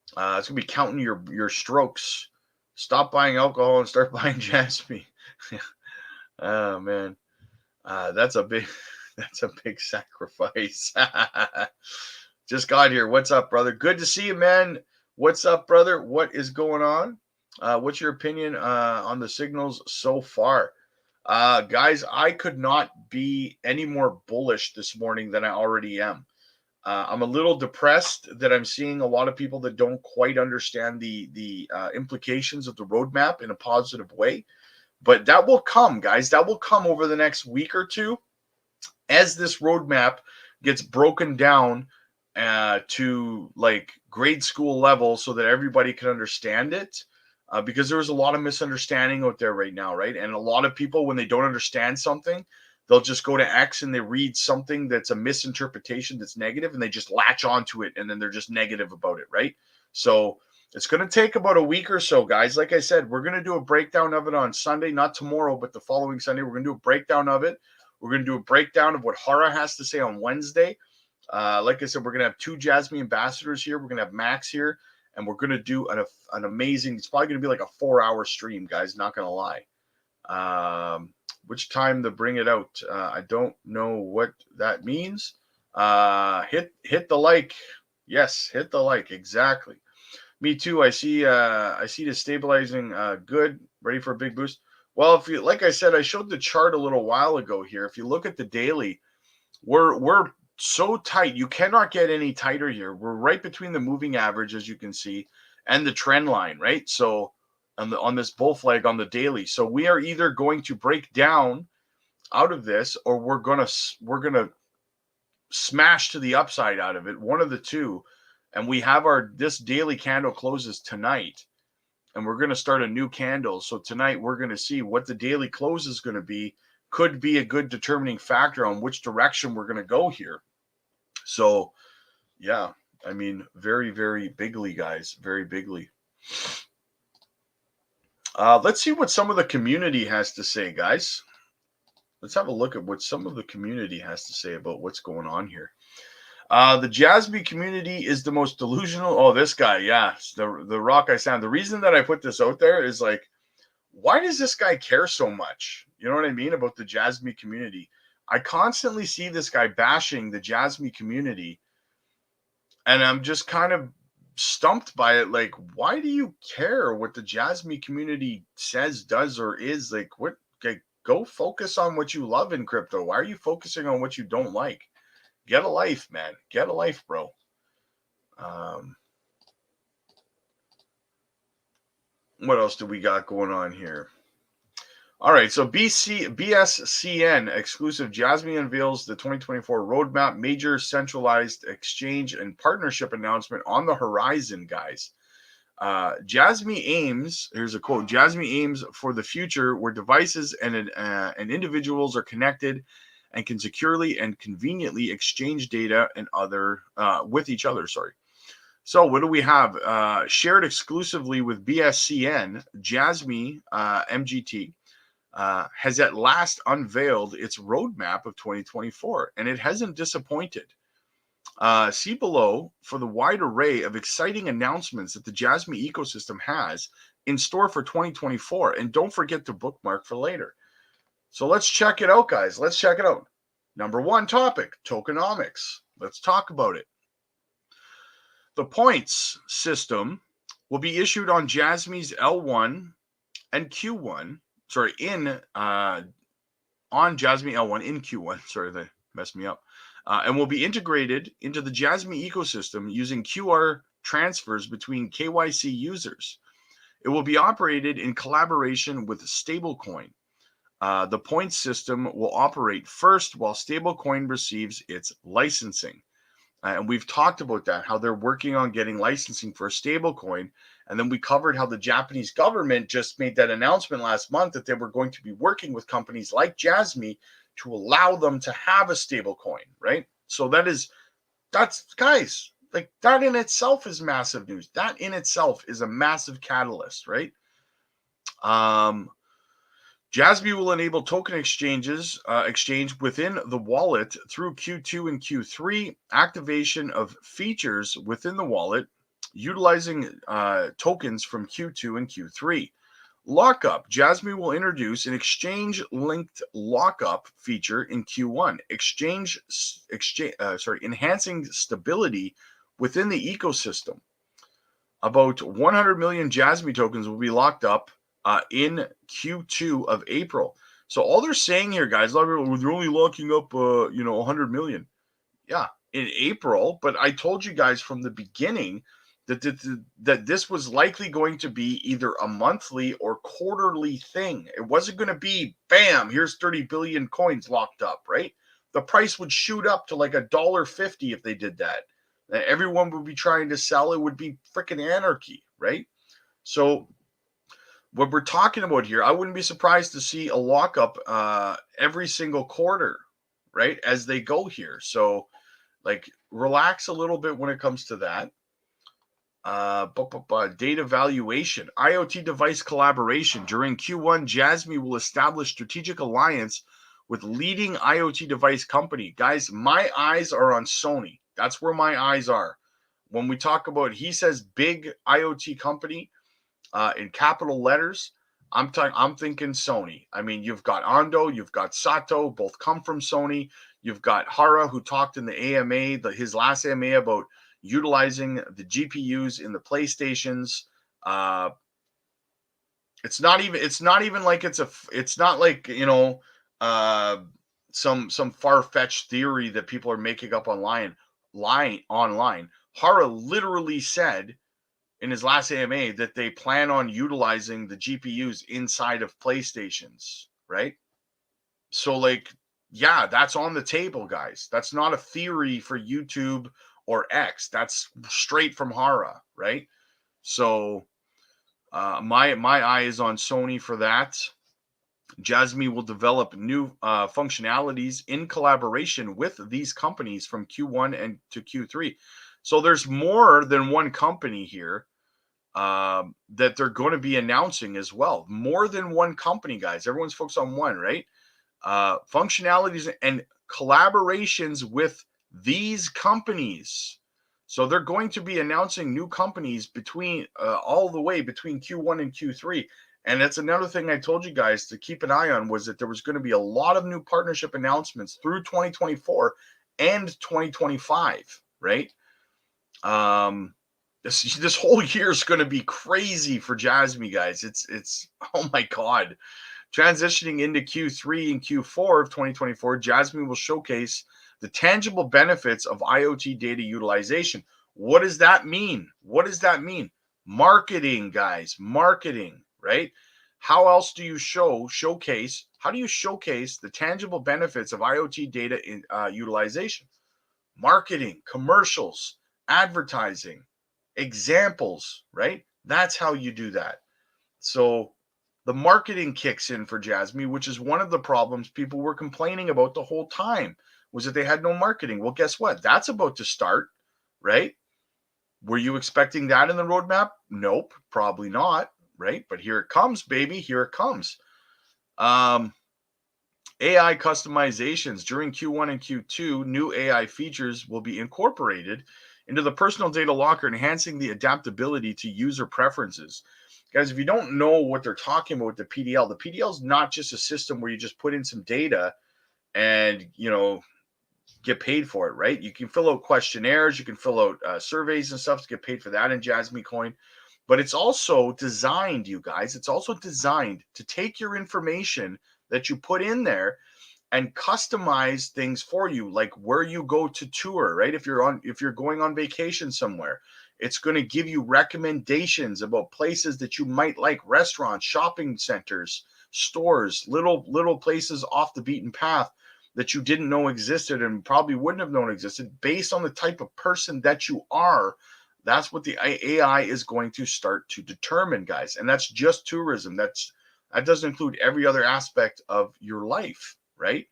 Speaker 1: it's going to be counting your strokes. Stop buying alcohol and start buying JASMY. Oh man, that's a big sacrifice. Just got here. What's up, brother? Good to see you, man. What's up, brother? What is going on? What's your opinion on the signals so far? Guys, I could not be any more bullish this morning than I already am. I'm a little depressed that I'm seeing a lot of people that don't quite understand the implications of the roadmap in a positive way. But that will come, guys. That will come over the next week or two as this roadmap gets broken down to like grade school level so that everybody can understand it. Because there was a lot of misunderstanding out there right now, right? And a lot of people, when they don't understand something, they'll just go to X and they read something that's a misinterpretation that's negative and they just latch onto it and then they're just negative about it, right? So it's going to take about a week or so, guys. Like I said, we're going to do a breakdown of it on Sunday, not tomorrow, but the following Sunday. We're going to do a breakdown of it. We're going to do a breakdown of what Hara has to say on Wednesday. Like I said, we're going to have two JASMY ambassadors here. We're going to have Max here. And we're going to do an amazing, it's probably going to be like a 4-hour stream, guys, not going to lie. Which time to bring it out? I don't know what that means. Hit the like. Yes, hit the like. Exactly. Me too. I see the stabilizing good, ready for a big boost. Well, if you, like I said, I showed the chart a little while ago here. If you look at the daily, we're so tight. You cannot get any tighter here. We're right between the moving average, as you can see, and the trend line, right? So on this bull flag on the daily. So we are either going to break down out of this or we're gonna smash to the upside out of it, one of the two. And we have this daily candle closes tonight. And we're going to start a new candle. So tonight we're going to see what the daily close is going to be. Could be a good determining factor on which direction we're going to go here. So, yeah, I mean, very, very bigly, guys, very bigly. Let's see what some of the community has to say, guys. Let's have a look at what some of the community has to say about what's going on here. The JASMY community is the most delusional. Oh, this guy, yeah, the rock I sound. The reason that I put this out there is like, why does this guy care so much? You know what I mean about the JASMY community? I constantly see this guy bashing the JASMY community, and I'm just kind of stumped by it. Like, why do you care what the JASMY community says, does, or is? Like, what? Okay, go focus on what you love in crypto. Why are you focusing on what you don't like? Get a life, man. Get a life, bro. What else do we got going on here? All right, so BSCN exclusive JASMY unveils the 2024 roadmap, major centralized exchange and partnership announcement on the horizon, guys. JASMY aims, here's a quote, JASMY aims for the future where devices and individuals are connected and can securely and conveniently exchange data and with each other. So what do we have? Shared exclusively with BSCN, JASMY MGT has at last unveiled its roadmap of 2024, and it hasn't disappointed. See below for the wide array of exciting announcements that the JASMY ecosystem has in store for 2024, and don't forget to bookmark for later. So let's check it out, guys. Let's check it out. Number one topic, tokenomics. Let's talk about it. The points system will be issued on JASMY's L1 and Q1. On JASMY L1 in Q1. Sorry, they messed me up. And will be integrated into the JASMY ecosystem using QR transfers between KYC users. It will be operated in collaboration with stablecoin. The points system will operate first while stablecoin receives its licensing. And we've talked about that, how they're working on getting licensing for a stablecoin. And then we covered how the Japanese government just made that announcement last month that they were going to be working with companies like JASMY to allow them to have a stablecoin, right? So that's guys, like that in itself is massive news. That in itself is a massive catalyst, right? JASMY will enable token exchange within the wallet through Q2 and Q3, activation of features within the wallet utilizing tokens from Q2 and Q3. Lockup. JASMY will introduce an exchange-linked lockup feature in Q1. Enhancing stability within the ecosystem. About 100 million JASMY tokens will be locked up in Q2 of April. So all they're saying here, guys, a lot of people, they're only locking up, 100 million. Yeah, in April. But I told you guys from the beginning that this was likely going to be either a monthly or quarterly thing. It wasn't going to be, bam, here's 30 billion coins locked up, right? The price would shoot up to like $1.50 if they did that. Everyone would be trying to sell. It would be freaking anarchy, right? So what we're talking about here, I wouldn't be surprised to see a lockup every single quarter, right, as they go here. So, like, relax a little bit when it comes to that. Data valuation, IoT device collaboration. During Q1, JASMY will establish strategic alliance with leading IoT device company. Guys, my eyes are on Sony. That's where my eyes are. When we talk about, he says big IoT company, in capital letters, I'm thinking Sony. I mean, you've got Ando, you've got Sato, both come from Sony. You've got Hara, who talked in the AMA, his last AMA, about utilizing the GPUs in the PlayStations. It's not even like it's not like, some far-fetched theory that people are making up online. Hara literally said in his last AMA that they plan on utilizing the GPUs inside of PlayStations, right? So, like, yeah, that's on the table, guys. That's not a theory for YouTube or X. That's straight from Hara, right? So, my eye is on Sony for that. JASMY will develop new functionalities in collaboration with these companies from Q1 and to Q3. So there's more than one company here that they're going to be announcing as well. More than one company, guys. Everyone's focused on one, right? Functionalities and collaborations with these companies. So they're going to be announcing new companies between all the way between Q1 and Q3. And that's another thing I told you guys to keep an eye on, was that there was going to be a lot of new partnership announcements through 2024 and 2025, right? This whole year is going to be crazy for JASMY, guys. It's oh my god. Transitioning into Q3 and Q4 of 2024, JASMY will showcase the tangible benefits of IoT data utilization. What does that mean? What does that mean? Marketing, guys. Marketing, right? How else do you showcase? How do you showcase the tangible benefits of IoT data utilization? Marketing, commercials, advertising, examples, right? That's how you do that. So the marketing kicks in for JASMY, which is one of the problems people were complaining about the whole time, was that they had no marketing. Well, guess what? That's about to start, right? Were you expecting that in the roadmap? Nope, probably not, right? But here it comes, baby. Here it comes. AI customizations. During Q1 and Q2, new AI features will be incorporated into the personal data locker, enhancing the adaptability to user preferences. Guys, if you don't know what they're talking about with the PDL is not just a system where you just put in some data and, get paid for it, right? You can fill out questionnaires, you can fill out surveys and stuff to get paid for that in JASMY Coin. But it's also designed, you guys, it's also designed to take your information that you put in there and customize things for you, like where you go to tour, right? If you're going on vacation somewhere, it's going to give you recommendations about places that you might like, restaurants, shopping centers, stores, little places off the beaten path that you didn't know existed and probably wouldn't have known existed based on the type of person that you are. That's what the AI is going to start to determine, guys. And that's just tourism. That doesn't include every other aspect of your life, right?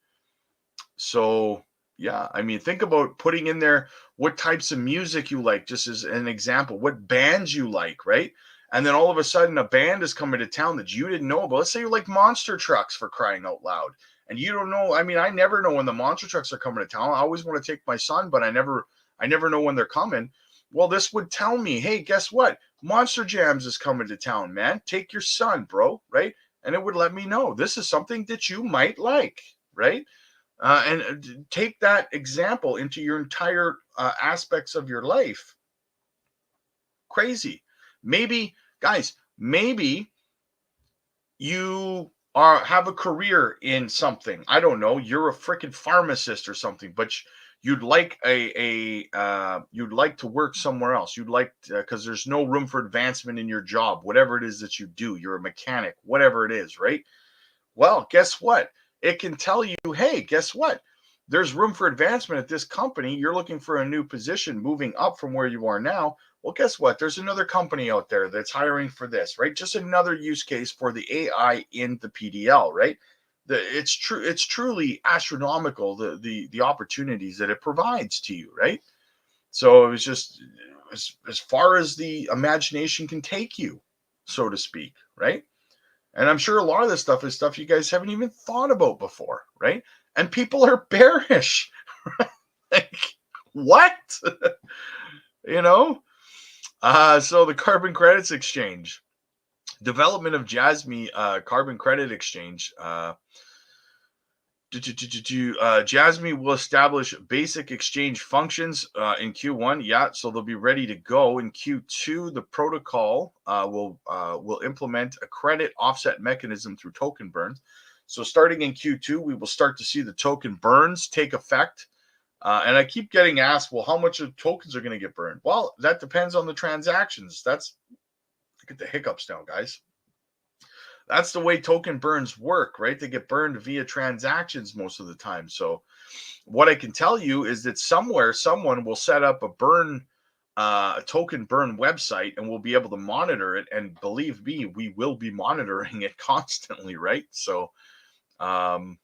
Speaker 1: So yeah, I mean, think about putting in there what types of music you like, just as an example, what bands you like, right? And then all of a sudden a band is coming to town that you didn't know about. Let's say you like monster trucks, for crying out loud. And you don't know. I mean, I never know when the monster trucks are coming to town. I always want to take my son, but I never know when they're coming. Well, this would tell me, hey, guess what? Monster Jams is coming to town, man. Take your son, bro, right? And it would let me know this is something that you might like, right? And take that example into your entire aspects of your life. Crazy. Maybe, guys, maybe you have a career in something. I don't know. You're a freaking pharmacist or something, but you'd like you'd like to work somewhere else. You'd like because there's no room for advancement in your job, whatever it is that you do. You're a mechanic, whatever it is, right? Well, guess what? It can tell you, hey, guess what? There's room for advancement at this company. You're looking for a new position, moving up from where you are now. Well, guess what? There's another company out there that's hiring for this, right? Just another use case for the AI in the PDL, right? It's true. It's truly astronomical, the opportunities that it provides to you, right? So it was just as far as the imagination can take you, so to speak, right? And I'm sure a lot of this stuff is stuff you guys haven't even thought about before, right? And people are bearish. Like, what? You know? So the carbon credits exchange, development of JASMY carbon credit exchange. JASMY will establish basic exchange functions in Q1. Yeah, so they'll be ready to go in Q2. The protocol will implement a credit offset mechanism through token burns. So starting in Q2, we will start to see the token burns take effect. And I keep getting asked, well, how much of tokens are going to get burned? Well, that depends on the transactions. Look at the hiccups now, guys. That's the way token burns work, right? They get burned via transactions most of the time. So what I can tell you is that somewhere someone will set up a token burn website, and we'll be able to monitor it. And believe me, we will be monitoring it constantly, right? So JASMY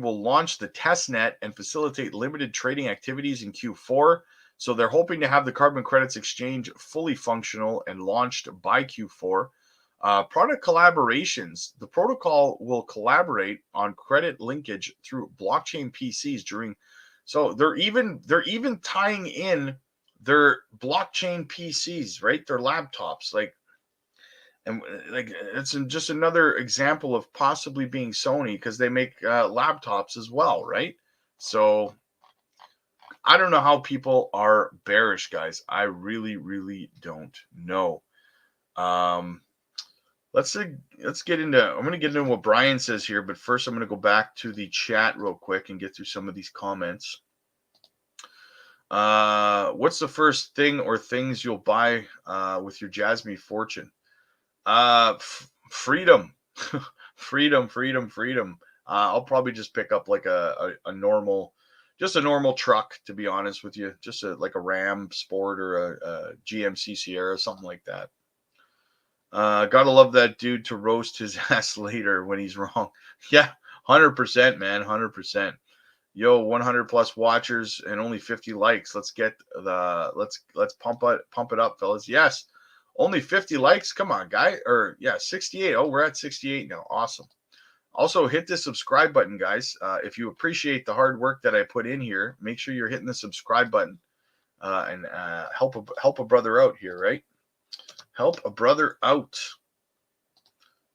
Speaker 1: will launch the testnet and facilitate limited trading activities in Q4. So they're hoping to have the carbon credits exchange fully functional and launched by Q4. Product collaborations. The protocol will collaborate on credit linkage through blockchain PCs during. So they're even tying in their blockchain PCs, right? Their laptops, and it's just another example of possibly being Sony, because they make laptops as well, right? So I don't know how people are bearish, guys. I really, really don't know. Let's get into. I'm going to get into what Brian says here, but first I'm going to go back to the chat real quick and get through some of these comments. What's the first thing or things you'll buy with your JASMY fortune? Freedom, freedom. I'll probably just pick up like a normal. Just a normal truck, to be honest with you. Just like a Ram Sport or a GMC Sierra, something like that. Gotta love that dude to roast his ass later when he's wrong. Yeah, 100%, man, 100%. Yo, 100 plus watchers and only 50 likes. Let's get let's pump it up, fellas. Yes, only 50 likes. Come on, guy. Or yeah, 68. Oh, we're at 68 now. Awesome. Also, hit the subscribe button, guys. If you appreciate the hard work that I put in here, make sure you're hitting the subscribe button and help a brother out here, right? Help a brother out.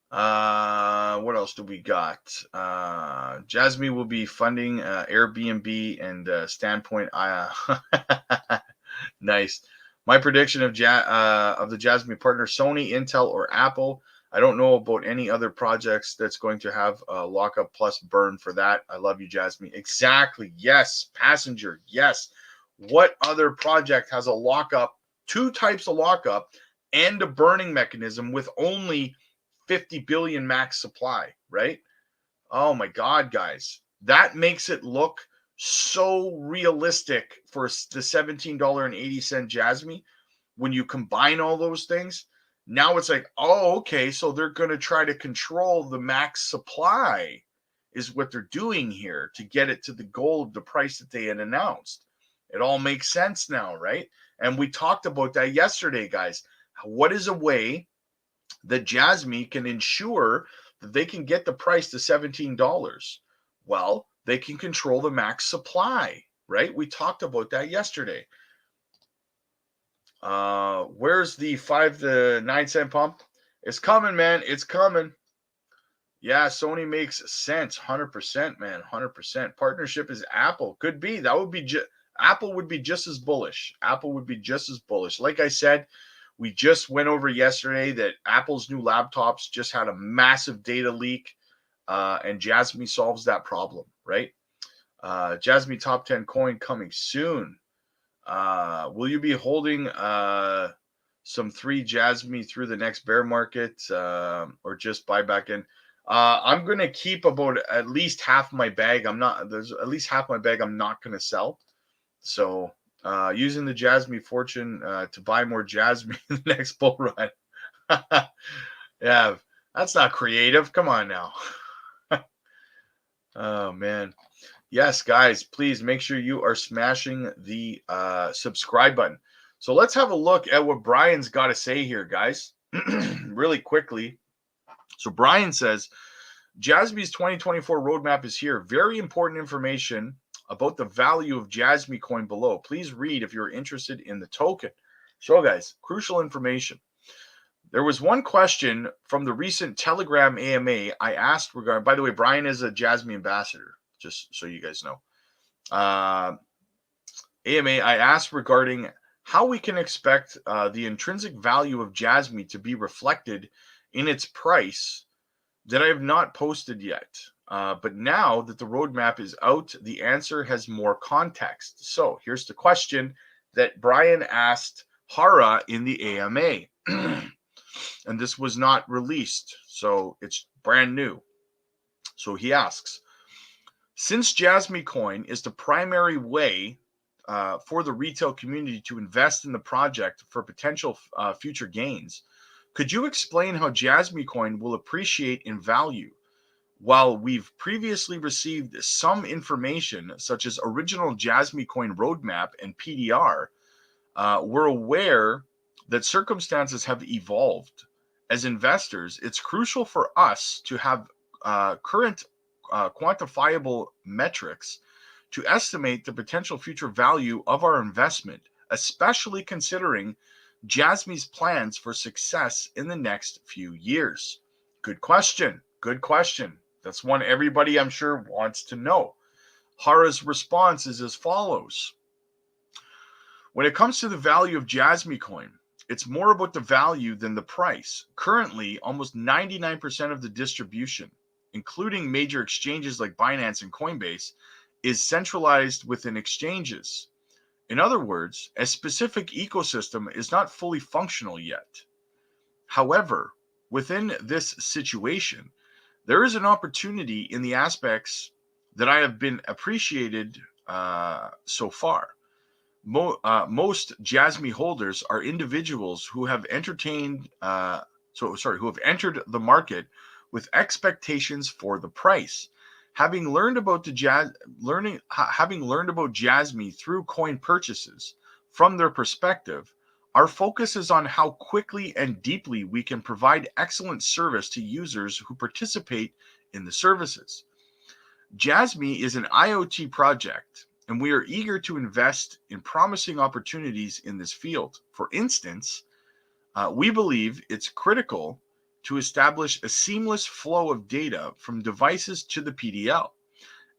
Speaker 1: What else do we got? JASMY will be funding Airbnb and Standpoint. Nice. My prediction of the JASMY partner, Sony, Intel, or Apple. I don't know about any other projects that's going to have a lockup plus burn for that. I love you, JASMY. Exactly. Yes. Passenger. Yes. What other project has a lockup? Two types of lockup and a burning mechanism with only 50 billion max supply, right? Oh my God, guys. That makes it look so realistic for the $17.80 JASMY. When you combine all those things, now it's like, oh, okay, so they're going to try to control the max supply, is what they're doing here to get it to the goal of the price that they had announced. It all makes sense now, right? And we talked about that yesterday, guys. What is a way that JASMY can ensure that they can get the price to $17? Well, they can control the max supply, right? We talked about that yesterday. Where's the 5 to 9 cent pump? It's coming, man. It's coming. Yeah, Sony makes sense. 100%, man. 100%. Partnership is Apple. Could be. That would be Apple would be just as bullish. Apple would be just as bullish. Like I said, we just went over yesterday that Apple's new laptops just had a massive data leak, and JASMY solves that problem, right? JASMY top 10 coin coming soon. Will you be holding some 3 JASMY through the next bear market, or just buy back in? I'm going to keep about at least half my bag. There's at least half my bag I'm not going to sell. So using the JASMY fortune to buy more JASMY in the next bull run. Yeah, that's not creative. Come on now. Oh, man. Yes, guys, please make sure you are smashing the subscribe button. So let's have a look at what Brian's got to say here, guys, really quickly. So Brian says, JASMY's 2024 roadmap is here. Very important information about the value of JASMY coin below. Please read if you're interested in the token. So, guys, crucial information. There was one question from the recent Telegram AMA I asked regarding, by the way, Brian is a JASMY ambassador, just so you guys know. AMA, I asked regarding how we can expect the intrinsic value of JASMY to be reflected in its price that I have not posted yet. But now that the roadmap is out, the answer has more context. So here's the question that Brian asked Hara in the AMA. And this was not released, so it's brand new. So he asks, since JASMY coin is the primary way for the retail community to invest in the project for potential future gains, could you explain how JASMY coin will appreciate in value? While we've previously received some information, such as original JASMY coin roadmap and PDR, we're aware that circumstances have evolved. As investors, it's crucial for us to have current quantifiable metrics to estimate the potential future value of our investment, especially considering JASMY's plans for success in the next few years. Good question. Good question. That's one everybody, I'm sure, wants to know. Hara's response is as follows. When it comes to the value of JASMY coin, it's more about the value than the price. Currently, almost 99% of the distribution, including major exchanges like Binance and Coinbase, is centralized within exchanges. In other words, a specific ecosystem is not fully functional yet. However, within this situation, there is an opportunity in the aspects that I have been appreciated so far. Most JASMY holders are individuals who have entered the market with expectations for the price. Having learned about JASMY through coin purchases, from their perspective, our focus is on how quickly and deeply we can provide excellent service to users who participate in the services. JASMY is an IoT project, and we are eager to invest in promising opportunities in this field. For instance, we believe it's critical to establish a seamless flow of data from devices to the PDL.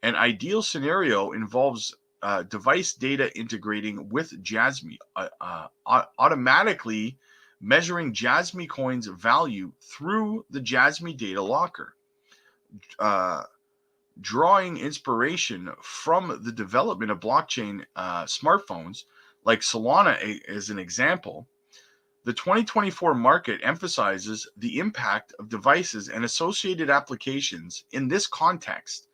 Speaker 1: An ideal scenario involves device data integrating with JASMY, automatically measuring JASMY coin's value through the JASMY data locker. Drawing inspiration from the development of blockchain smartphones, like Solana as an example, The 2024 market emphasizes the impact of devices and associated applications in this context.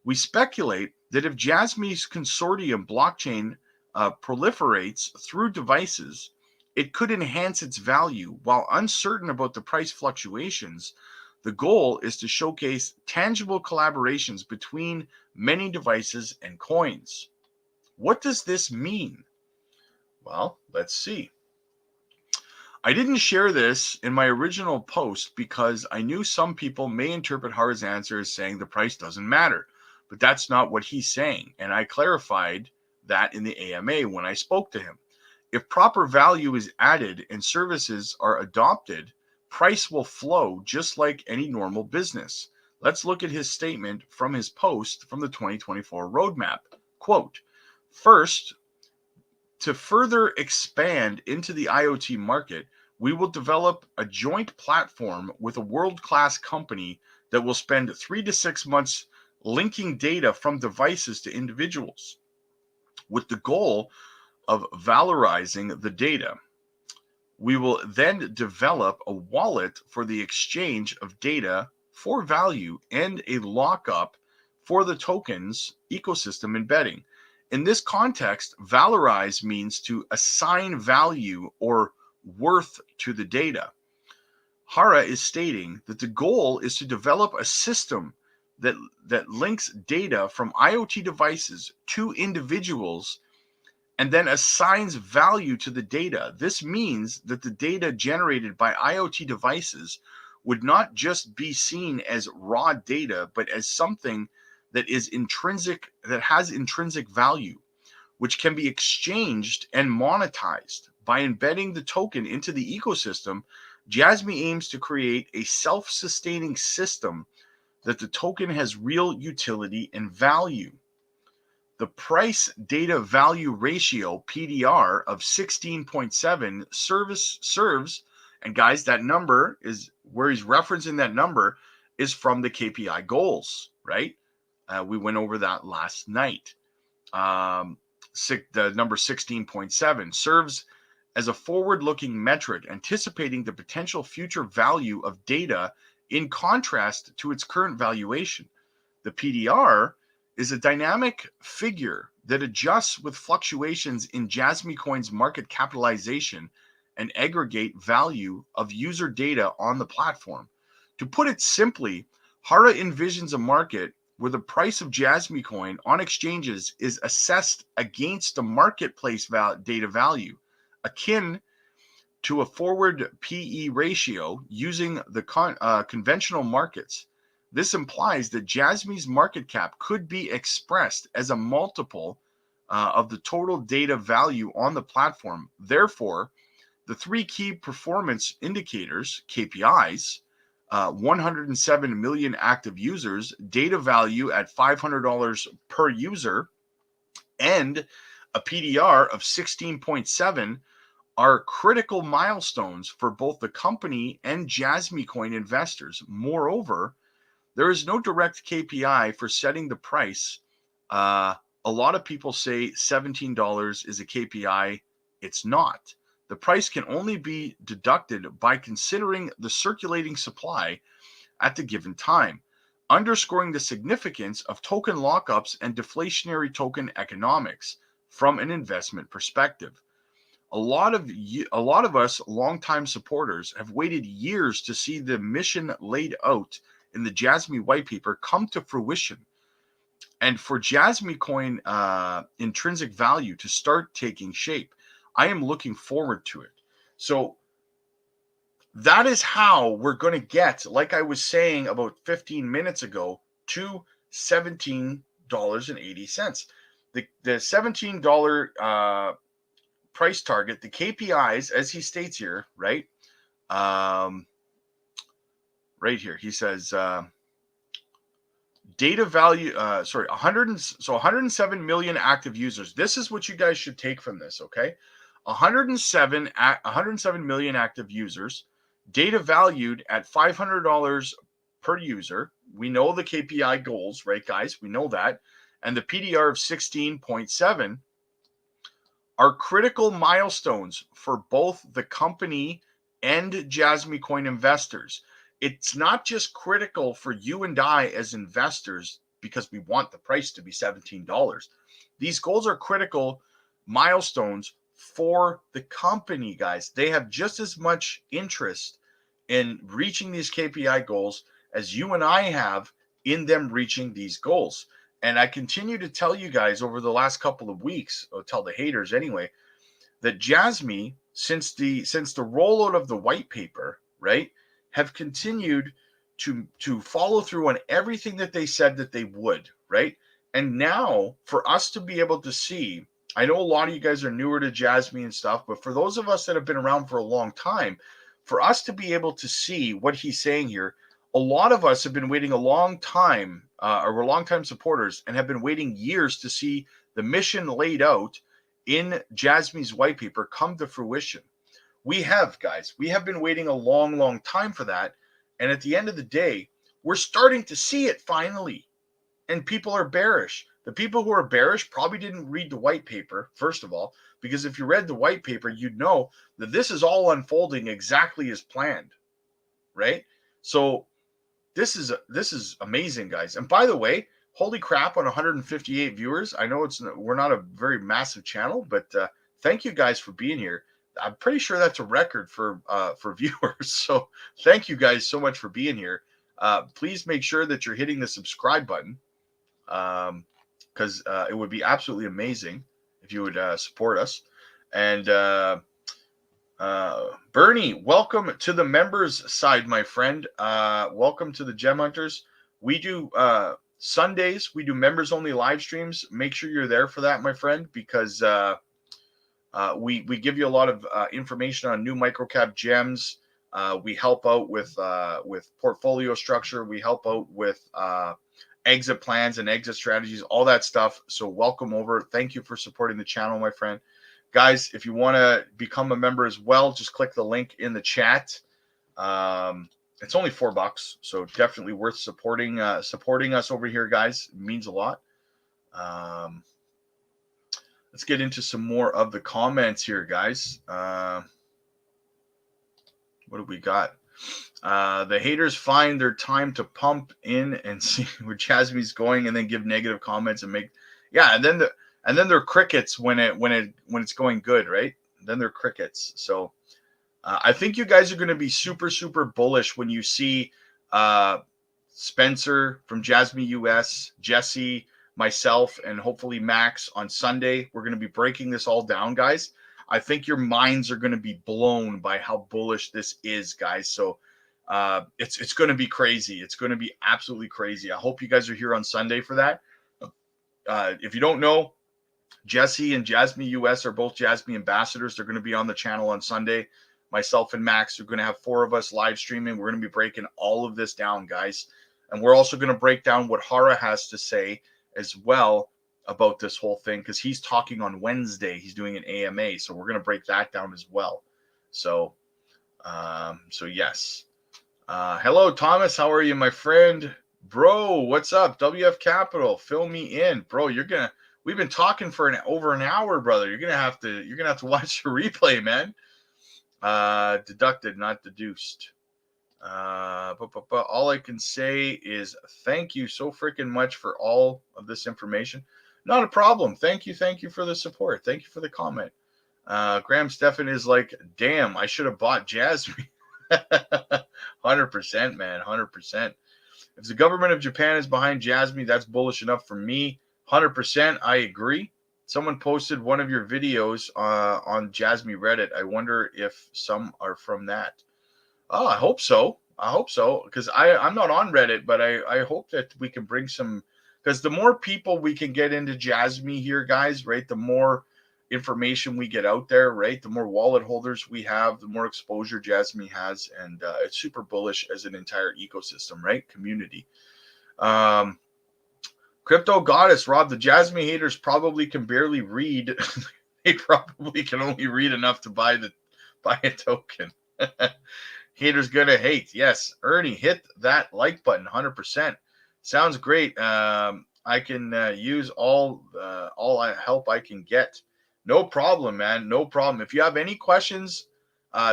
Speaker 1: We speculate that if JASMY's consortium blockchain proliferates through devices, it could enhance its value. While uncertain about the price fluctuations, the goal is to showcase tangible collaborations between many devices and coins. What does this mean? Well, let's see. I didn't share this in my original post because I knew some people may interpret Hara's answer as saying the price doesn't matter, but that's not what he's saying. And I clarified that in the AMA when I spoke to him. If proper value is added and services are adopted, price will flow just like any normal business. Let's look at his statement from his post from the 2024 roadmap. Quote, first, to further expand into the IoT market, we will develop a joint platform with a world-class company that will spend 3 to 6 months linking data from devices to individuals with the goal of valorizing the data. We will then develop a wallet for the exchange of data for value and a lockup for the tokens ecosystem embedding. In this context, valorize means to assign value or worth to the data. Hara is stating that the goal is to develop a system that links data from IoT devices to individuals and then assigns value to the data. This means that the data generated by IoT devices would not just be seen as raw data, but as something that is intrinsic, that has intrinsic value, which can be exchanged and monetized. By embedding the token into the ecosystem, JASMY aims to create a self-sustaining system that the token has real utility and value. The price data value ratio PDR of 16.7 serves, and guys, that number is where he's referencing that number is from the KPI goals, right? We went over that last night. The number 16.7 serves as a forward-looking metric anticipating the potential future value of data in contrast to its current valuation. The PDR is a dynamic figure that adjusts with fluctuations in JASMY Coin's market capitalization and aggregate value of user data on the platform. To put it simply, Hara envisions a market where the price of JASMY Coin on exchanges is assessed against the marketplace data value, akin to a forward PE ratio using the conventional markets. This implies that JASMY's market cap could be expressed as a multiple of the total data value on the platform. Therefore, the three key performance indicators, KPIs, 107 million active users, data value at $500 per user, and a PDR of 16.7 are critical milestones for both the company and JASMY Coin investors. Moreover, there is no direct KPI for setting the price. A lot of people say $17 is a KPI. It's not. The price can only be deducted by considering the circulating supply at the given time, underscoring the significance of token lockups and deflationary token economics from an investment perspective. A lot of us longtime supporters have waited years to see the mission laid out in the JASMY white paper come to fruition, and for JASMY Coin intrinsic value to start taking shape. I am looking forward to it. So that is how we're going to get, like I was saying about 15 minutes ago, to $17.80. The $17 price target, the KPIs, as he states here, right? Right here, he says data value, 107 million active users. This is what you guys should take from this, okay? 107 million active users, data valued at $500 per user. We know the KPI goals, right, guys? We know that. And the PDR of 16.7. are critical milestones for both the company and JASMY Coin investors. It's not just critical for you and I as investors because we want the price to be $17. These goals are critical milestones for the company, guys. They have just as much interest in reaching these KPI goals as you and I have in them reaching these goals. And I continue to tell you guys over the last couple of weeks, or tell the haters anyway, that JASMY, since the rollout of the white paper, right, have continued to follow through on everything that they said that they would, right? And now for us to be able to see, I know a lot of you guys are newer to JASMY and stuff, but for those of us that have been around for a long time, for us to be able to see what he's saying here, a lot of us have been waiting a long time, or we're long-time supporters, and have been waiting years to see the mission laid out in JASMY's white paper come to fruition. We have, guys, we have been waiting a long, long time for that. And at the end of the day, we're starting to see it finally. And people are bearish. The people who are bearish probably didn't read the white paper, first of all, because if you read the white paper, you'd know that this is all unfolding exactly as planned, right? So this is amazing, guys. And by the way, holy crap, on 158 viewers. I know we're not a very massive channel, but thank you guys for being here. I'm pretty sure that's a record for viewers. So thank you guys so much for being here. Please make sure that you're hitting the subscribe button, because it would be absolutely amazing if you would support us. And Bernie, welcome to the members side, my friend. Welcome to the Gem Hunters. We do Sundays, we do members only live streams. Make sure you're there for that, my friend, because we give you a lot of information on new microcap gems. We help out with portfolio structure. We help out with exit plans and exit strategies, all that stuff. So welcome over. Thank you for supporting the channel, my friend. Guys, if you want to become a member as well, just click the link in the chat. It's only $4, so definitely worth supporting us over here, guys. It means a lot. Let's get into some more of the comments here, guys. What do we got? The haters find their time to pump in and see where JASMY's going, and then give negative comments and make, yeah, and then they're crickets when it's going good, right? Then they're crickets. So I think you guys are going to be super, super bullish when you see Spencer from JASMY US, Jesse, myself, and hopefully Max on Sunday. We're going to be breaking this all down, guys. I think your minds are going to be blown by how bullish this is, guys. So it's going to be crazy. It's going to be absolutely crazy. I hope you guys are here on Sunday for that. If you don't know, Jesse and JASMY US are both JASMY ambassadors. They're going to be on the channel on Sunday. Myself and Max are going to have 4 of us live streaming. We're going to be breaking all of this down, guys. And we're also going to break down what Hara has to say as well about this whole thing, because he's talking on Wednesday. He's doing an AMA, so we're going to break that down as well. So, yes. Hello, Thomas. How are you, my friend? Bro, what's up? WF Capital, fill me in, bro. We've been talking for over an hour, brother. You're gonna have to watch the replay, man. Deducted, not deduced. But all I can say is thank you so freaking much for all of this information. Not a problem. Thank you for the support. Thank you for the comment. Graham Stephan is like, damn, I should have bought JASMY. 100%, man, 100%. If the government of Japan is behind JASMY, that's bullish enough for me. 100%, I agree. Someone posted one of your videos on JASMY Reddit. I wonder if some are from that. Oh, I hope so. Because I'm not on Reddit, but I hope that we can bring some, because the more people we can get into JASMY here, guys, right, the more information we get out there, right, the more wallet holders we have, the more exposure JASMY has, and it's super bullish as an entire ecosystem, right, community. Crypto Goddess, Rob, the JASMY haters probably can barely read. They probably can only read enough to buy a token. Haters gonna hate. Yes, Ernie, hit that like button. 100%. Sounds great. I can use all help I can get. No problem, man. No problem. If you have any questions,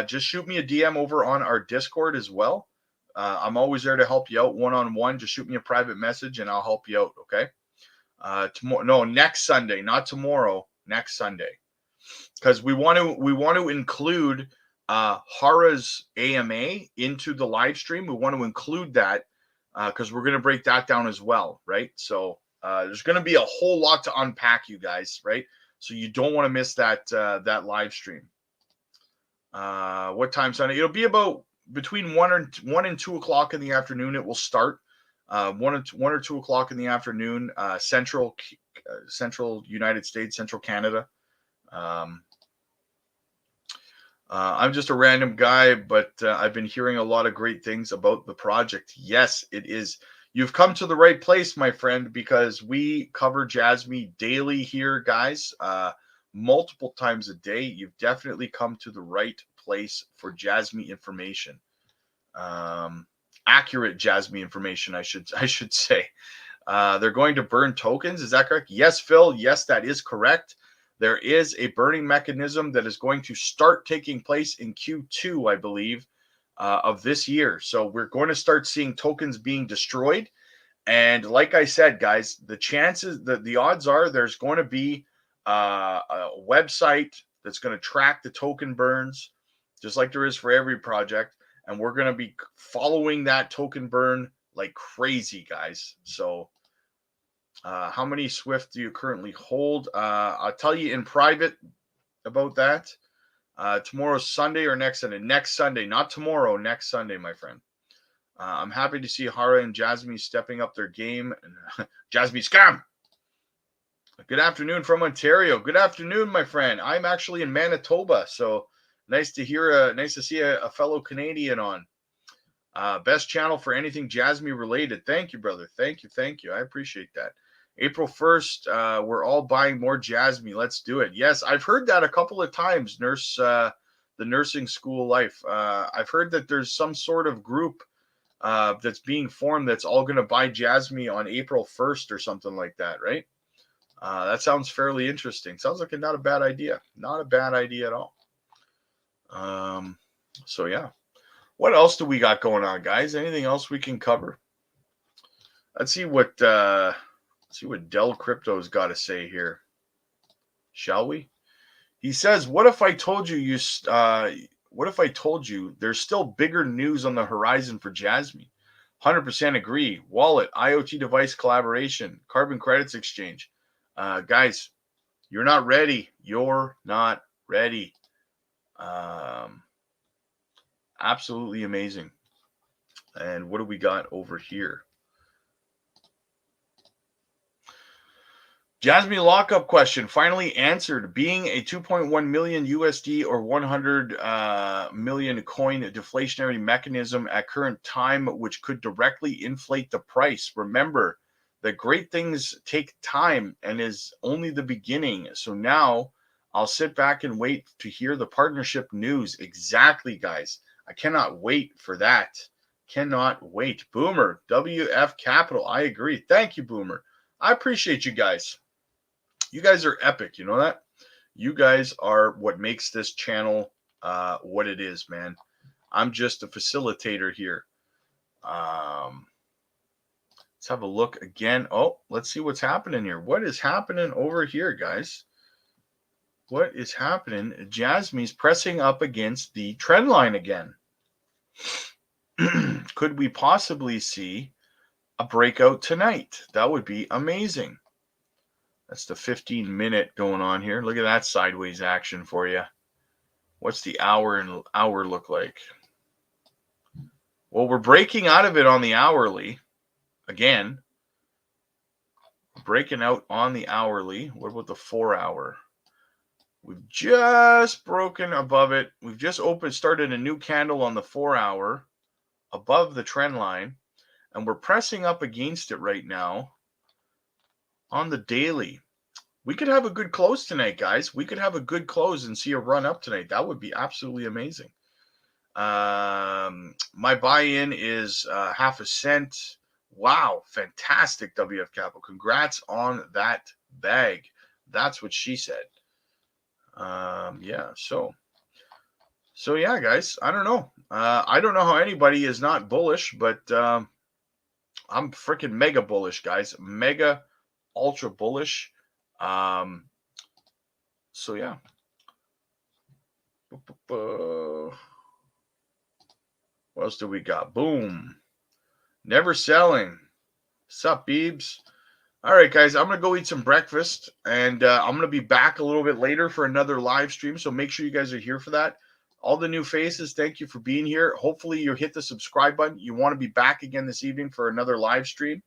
Speaker 1: just shoot me a DM over on our Discord as well. I'm always there to help you out one-on-one. Just shoot me a private message and I'll help you out, okay? Tomorrow, no, next Sunday, not tomorrow, next Sunday. Because we want to include Hara's AMA into the live stream. We want to include that because we're going to break that down as well, right? So there's going to be a whole lot to unpack, you guys, right? So you don't want to miss that that live stream. What time Sunday? It'll be about between 1 and 2 o'clock in the afternoon. It will start 1 or 2 o'clock in the afternoon, Central United States, Central Canada. I'm just a random guy, but I've been hearing a lot of great things about the project. Yes, it is. You've come to the right place, my friend, because we cover JASMY daily here, guys, multiple times a day. You've definitely come to the right place for JASMY information. Accurate JASMY information, I should say. They're going to burn tokens. Is that correct? Yes, Phil. Yes, that is correct. There is a burning mechanism that is going to start taking place in Q2, I believe, of this year. So we're going to start seeing tokens being destroyed. And like I said, guys, the chances, the odds are there's going to be a website that's going to track the token burns, just like there is for every project. And we're going to be following that token burn like crazy, guys. So how many Swift do you currently hold? I'll tell you in private about that. Tomorrow's Sunday or next Sunday? Next Sunday, not tomorrow. Next Sunday, my friend. I'm happy to see Hara and JASMY stepping up their game. JASMY scam. Good afternoon from Ontario. Good afternoon, my friend. I'm actually in Manitoba, so nice to see a fellow Canadian on. Best channel for anything JASMY related. Thank you, brother. Thank you. I appreciate that. April 1st, we're all buying more JASMY. Let's do it. Yes, I've heard that a couple of times, the nursing school life. I've heard that there's some sort of group that's being formed that's all going to buy JASMY on April 1st or something like that, right? That sounds fairly interesting. Sounds like not a bad idea. Not a bad idea at all. So, yeah. What else do we got going on, guys? Anything else we can cover? Let's see what Dell Crypto's got to say here. Shall we? He says, "What if I told you there's still bigger news on the horizon for JASMY?" 100% agree. Wallet, IoT device collaboration, carbon credits exchange. Guys, you're not ready. You're not ready. Absolutely amazing. And what do we got over here? JASMY lockup question finally answered. Being a 2.1 million USD or 100 million coin deflationary mechanism at current time, which could directly inflate the price. Remember that great things take time and is only the beginning. So now I'll sit back and wait to hear the partnership news. Exactly, guys. I cannot wait for that. Cannot wait. Boomer, WF Capital. I agree. Thank you, Boomer. I appreciate you guys. You guys are epic. You know that? You guys are what makes this channel what it is, man. I'm just a facilitator here. Let's have a look again. Oh, let's see what's happening here. What is happening over here, guys? What is happening? JASMY's pressing up against the trend line again. Could we possibly see a breakout tonight? That would be amazing. That's the 15-minute going on here. Look at that sideways action for you. What's the hour look like? Well, we're breaking out of it on the hourly. Again, breaking out on the hourly. What about the 4-hour? We've just broken above it. We've just started a new candle on the 4-hour above the trend line, and we're pressing up against it right now on the daily. We could have a good close tonight, guys. We could have a good close and see a run up tonight. That would be absolutely amazing. My buy-in is half a cent. Wow, fantastic, WF Capital. Congrats on that bag. That's what she said. Yeah, so yeah, guys, I don't know. I don't know how anybody is not bullish, but I'm freaking mega bullish, guys. Mega ultra bullish. So yeah. What else do we got? Boom. Never selling. Sup, Beebs? All right, guys, I'm going to go eat some breakfast, and I'm going to be back a little bit later for another live stream, so make sure you guys are here for that. All the new faces, thank you for being here. Hopefully, you hit the subscribe button. You want to be back again this evening for another live stream.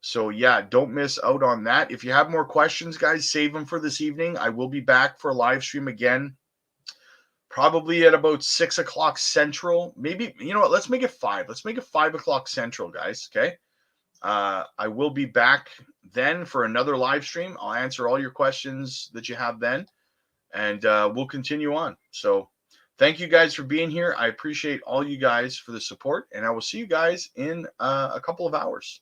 Speaker 1: So, yeah, don't miss out on that. If you have more questions, guys, save them for this evening. I will be back for a live stream again, probably at about 6 o'clock Central. Maybe, you know what, let's make it 5. Let's make it 5 o'clock Central, guys, okay? I will be back then for another live stream. I'll answer all your questions that you have then, and we'll continue on. So thank you guys for being here. I appreciate all you guys for the support, and I will see you guys in a couple of hours.